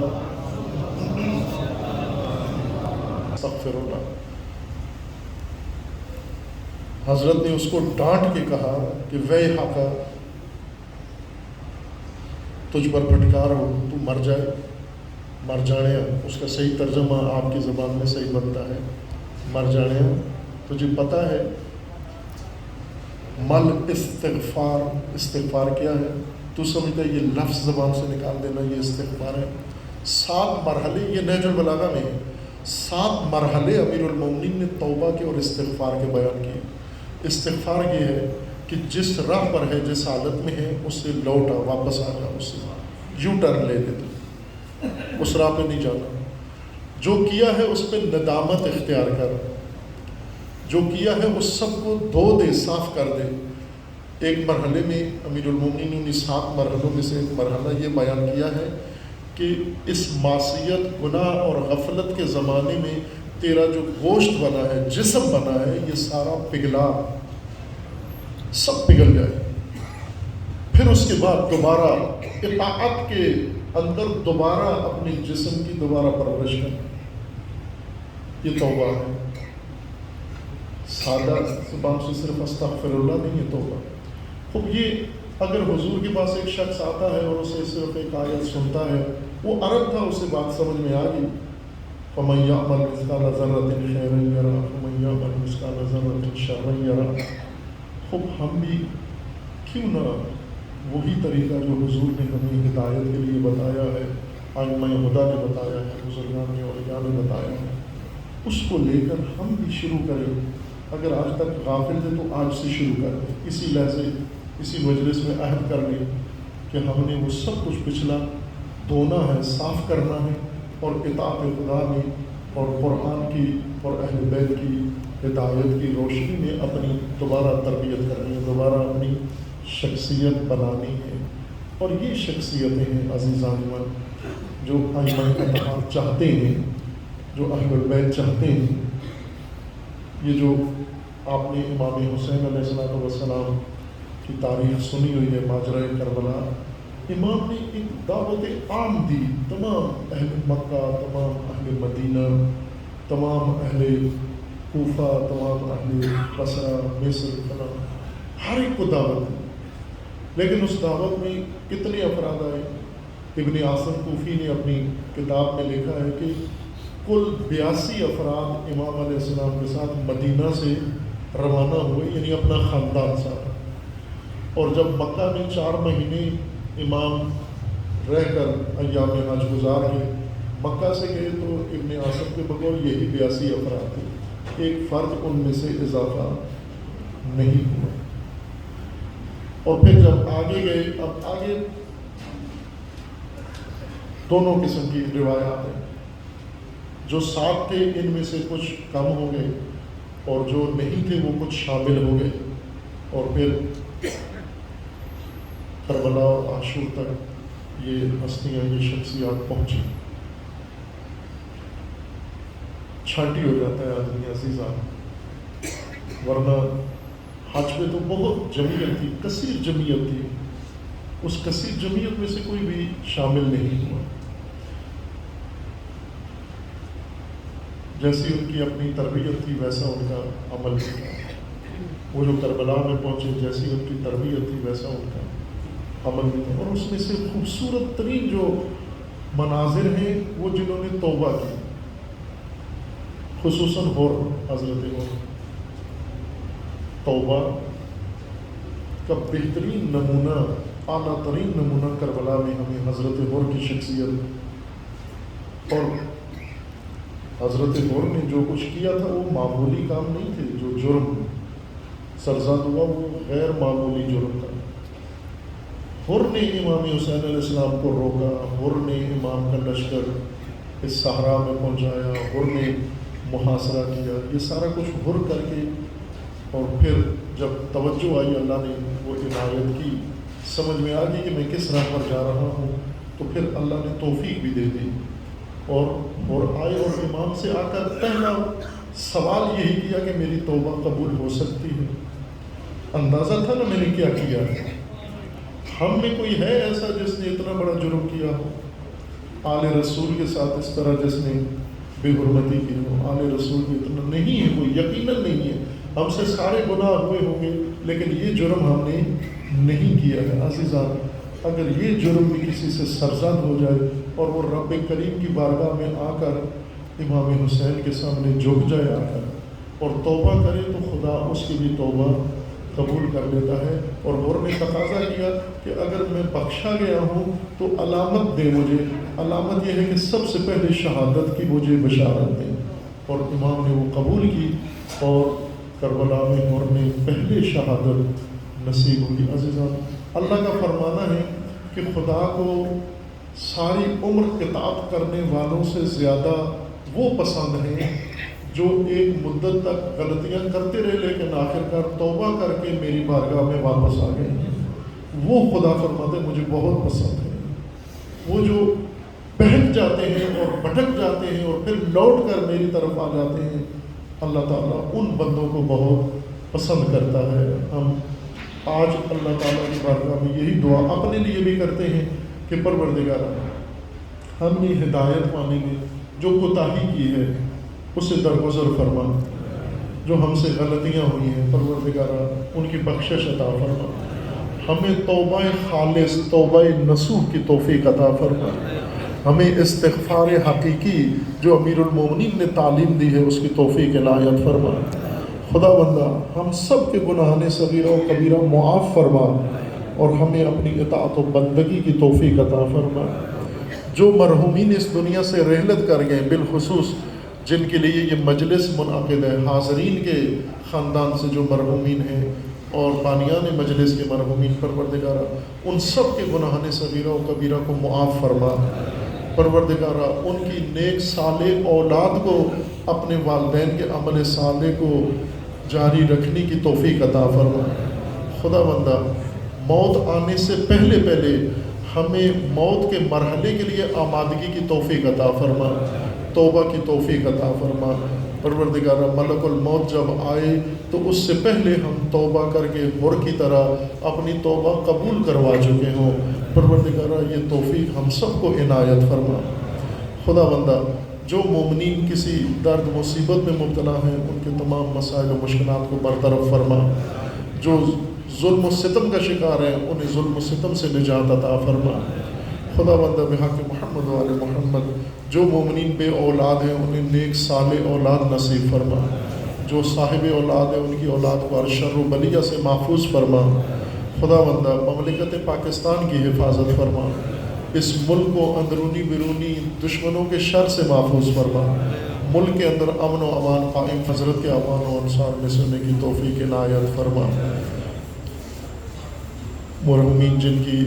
استغفر اللہ۔ حضرت نے اس کو ڈانٹ کے کہا کہ ویحک، تجھ پر پھٹکار ہو، تو مر جائے، مر جانے۔ اس کا صحیح ترجمہ آپ کی زبان میں صحیح بنتا ہے مر جانے۔ تجھے پتہ ہے مل استغفار، استغفار کیا ہے؟ تو سمجھتا ہے یہ لفظ زبان سے نکال دینا یہ استغفار ہے؟ 7 مرحلے، یہ نہج البلاغہ میں ہے، 7 مرحلے امیر المومنین نے توبہ کے اور استغفار کے بیان کیے۔ استغفار یہ ہے کہ جس راہ پر ہے، جس حالت میں ہے، اس سے لوٹا، واپس آ جا، اس سے یو ٹرن لے لیتے، اس راہ پہ نہیں جانا۔ جو کیا ہے اس پہ ندامت اختیار کر، جو کیا ہے اس سب کو دھو دے، صاف کر دے۔ ایک مرحلے میں امیر المومنین نے 7 مرحلوں میں سے ایک مرحلہ یہ بیان کیا ہے کہ اس معصیت، گناہ اور غفلت کے زمانے میں تیرا جو گوشت بنا ہے، جسم بنا ہے، یہ سارا پگھلا، سب پگھل جائے۔ پھر اس کے بعد دوبارہ اطاعت کے اندر دوبارہ اپنے جسم کی دوبارہ پرورش کر، یہ توبہ ہے۔ سادہ زبان سے صرف استغفر اللہ نہیں ہے توبہ۔ خب یہ اگر حضور کے پاس ایک شخص آتا ہے اور اسے صرف ایک آیت سنتا ہے، وہ عرب تھا، اسے بات سمجھ میں آ گئی، فَمَن يَعْمَلْ مِثْقَالَ ذَرَّةٍ خَيْرًا يَرَهُ وَمَن يَعْمَلْ مِثْقَالَ ذَرَّةٍ شَرًّا يَرَهُ۔ خب ہم بھی کیوں نہ وہی طریقہ جو حضور نے ہمیں ہدایت کے لیے بتایا ہے، ائمہ خدا نے بتایا ہے، بزرگان اولیاء نے بتایا ہے، اس کو لے کر ہم بھی شروع کریں۔ اگر آج تک غافل تھے تو آج سے شروع کر دیں، اسی لحظے اسی مجلس میں عہد کر لیں کہ ہم نے وہ سب کچھ پچھلا دھونا ہے، صاف کرنا ہے، اور اطاعت خدا میں اور قرآن کی اور اہل بیت کی ہدایت کی روشنی میں اپنی دوبارہ تربیت کرنی ہے، دوبارہ اپنی شخصیت بنانی ہے۔ اور یہ شخصیتیں ہیں عزیزان من جو ائمہ اطہار چاہتے ہیں، جو اہل البیت چاہتے ہیں۔ یہ جو آپ نے امام حسین علیہ السلام کی تاریخ سنی ہوئی ہے، ماجرہ کربلا، امام نے ایک دعوت عام دی، تمام اہل مکہ، تمام اہل مدینہ، تمام اہل کوفہ، تمام اہل بصرہ، مصر، تمام ہر ایک کو دعوت دی۔ لیکن اس دعوت میں کتنے افراد آئے؟ ابن عاصم کوفی نے اپنی کتاب میں لکھا ہے کہ کل 82 افراد امام علیہ السلام کے ساتھ مدینہ سے روانہ ہوئے، یعنی اپنا خاندان ساتھ۔ اور جب مکہ میں 4 مہینے امام رہ کر ایام حج گزار کے مکہ سے گئے تو ابن عاصم کے بقول یہی 82 افراد تھے، ایک فرد ان میں سے اضافہ نہیں ہوا۔ اور پھر جب آگے گئے، اب آگے دونوں قسم کی روایات ہیں، جو ساتھ تھے ان میں سے کچھ کم ہو گئے اور جو نہیں تھے وہ کچھ شامل ہو گئے، اور پھر کربلا اور عاشور تک یہ ہستیاں، یہ شخصیات پہنچی۔ چھاٹی ہو جاتا ہے آدمی عزیزان، ورنہ حج پہ تو بہت جمعیت تھی، کثیر جمعیت تھی، اس کثیر جمعیت میں سے کوئی بھی شامل نہیں ہوا۔ جیسی ان کی اپنی تربیت تھی ویسا ان کا عمل بھی تھا، وہ جو کربلا میں پہنچے جیسی ان کی تربیت تھی ویسا ان کا عمل بھی تھا۔ اور اس میں سے خوبصورت ترین جو مناظر ہیں وہ جنہوں نے توبہ کی، خصوصاً حضرت ہور، توبہ کا بہترین نمونہ، اعلیٰ ترین نمونہ کربلا میں ہمیں حضرت ہور کی شخصیت، اور حضرت ہور نے جو کچھ کیا تھا وہ معمولی کام نہیں تھے، جو جرم سرزد ہوا وہ غیر معمولی جرم تھا۔ ہور نے امام حسین علیہ السلام کو روکا، ہور نے امام کا لشکر اس صحرا میں پہنچایا، ہور نے محاصرہ کیا، یہ سارا کچھ ہور کر کے، اور پھر جب توجہ آئی، اللہ نے وہ عنایت کی، سمجھ میں آ گئی کہ میں کس راہ پر جا رہا ہوں، تو پھر اللہ نے توفیق بھی دے دی، اور آئے اور امام سے آ کر پہلا سوال یہی کیا کہ میری توبہ قبول ہو سکتی ہے۔ اندازہ تھا نا میں نے کیا کیا ہے۔ ہم میں کوئی ہے ایسا جس نے اتنا بڑا جرم کیا ہو، آل رسول کے ساتھ اس طرح جس نے بے حرمتی کی ہو؟ آل رسول بھی اتنا نہیں ہے، کوئی یقیناً نہیں ہے، ہم سے سارے گناہ ہوئے ہوں گے لیکن یہ جرم ہم نے نہیں کیا ہے۔ عزیزان، اگر یہ جرم بھی کسی سے سرزد ہو جائے اور وہ رب کریم کی بارگاہ میں آ کر امام حسین کے سامنے جھک جائے آ کر اور توبہ کرے تو خدا اس کی بھی توبہ قبول کر لیتا ہے۔ اور ہور نے تقاضا کیا کہ اگر میں بخشا گیا ہوں تو علامت دے مجھے، علامت یہ ہے کہ سب سے پہلے شہادت کی مجھے بشارت دیں، اور امام نے وہ قبول کی، اور کربلا میں ہور نے پہلے شہادت نصیب ہوئی۔ عزیزان، اللہ کا فرمانا ہے کہ خدا کو ساری عمر اطاعت کرنے والوں سے زیادہ وہ پسند ہیں جو ایک مدت تک غلطیاں کرتے رہے لیکن آخرکار توبہ کر کے میری بارگاہ میں واپس آ گئے ہیں۔ وہ خدا فرماتے مجھے بہت پسند ہے۔ وہ جو بہک جاتے ہیں اور بھٹک جاتے ہیں اور پھر لوٹ کر میری طرف آ جاتے ہیں، اللہ تعالیٰ ان بندوں کو بہت پسند کرتا ہے۔ ہم آج اللہ تعالیٰ کی بارگاہ میں یہی دعا اپنے لیے بھی کرتے ہیں کہ پروردگار ہم نے ہدایت پانے میں جو کوتاہی کی ہے اسے درگزر فرما، جو ہم سے غلطیاں ہوئی ہیں پروردگار ان کی بخشش عطا فرما، ہمیں توبہ خالص، توبہ نصوح کی توفیق عطا فرما، ہمیں استغفار حقیقی جو امیر المومنین نے تعلیم دی ہے اس کی توفیق عنایت فرما۔ خدا بندہ ہم سب کے گناہان صغیرہ و کبیرہ معاف فرما، اور ہمیں اپنی اطاعت و بندگی کی توفیق عطا فرما۔ جو مرحومین اس دنیا سے رحلت کر گئے، بالخصوص جن کے لیے یہ مجلس منعقد ہے، حاضرین کے خاندان سے جو مرحومین ہیں اور بانیان مجلس کے مرحومین، پروردگارہ ان سب کے گناہان صغیرہ و کبیرہ کو معاف فرما۔ پروردگارہ ان کی نیک صالح اولاد کو اپنے والدین کے عمل صالح کو جاری رکھنے کی توفیق عطا فرما۔ خدا بندہ موت آنے سے پہلے ہمیں موت کے مرحلے کے لیے آمادگی کی توفیق عطا فرما، توبہ کی توفیق عطا فرما۔ پروردگارہ ملک الموت جب آئے تو اس سے پہلے ہم توبہ کر کے حر کی طرح اپنی توبہ قبول کروا چکے ہوں۔ پروردگارہ یہ توفیق ہم سب کو عنایت فرما۔ خدا بندہ جو مومنین کسی درد مصیبت میں مبتلا ہیں ان کے تمام مسائل و مشکلات کو برطرف فرما، جو ظلم و ستم کا شکار ہیں انہیں ظلم و ستم سے نجات عطا فرما۔ خدا بندہ بحق محمد و آل محمد جو مومنین بے اولاد ہیں انہیں نیک صالح اولاد نصیب فرما، جو صاحب اولاد ہیں ان کی اولاد کو ہر شر و بلیہ سے محفوظ فرما۔ خدا بندہ مملکت پاکستان کی حفاظت فرما، اس ملک کو اندرونی بیرونی دشمنوں کے شر سے محفوظ فرما، ملک کے اندر امن و امان قائم، حضرت کے امان و انصار میں سننے کی توفیق عنایت فرما۔ مرحومین جن کی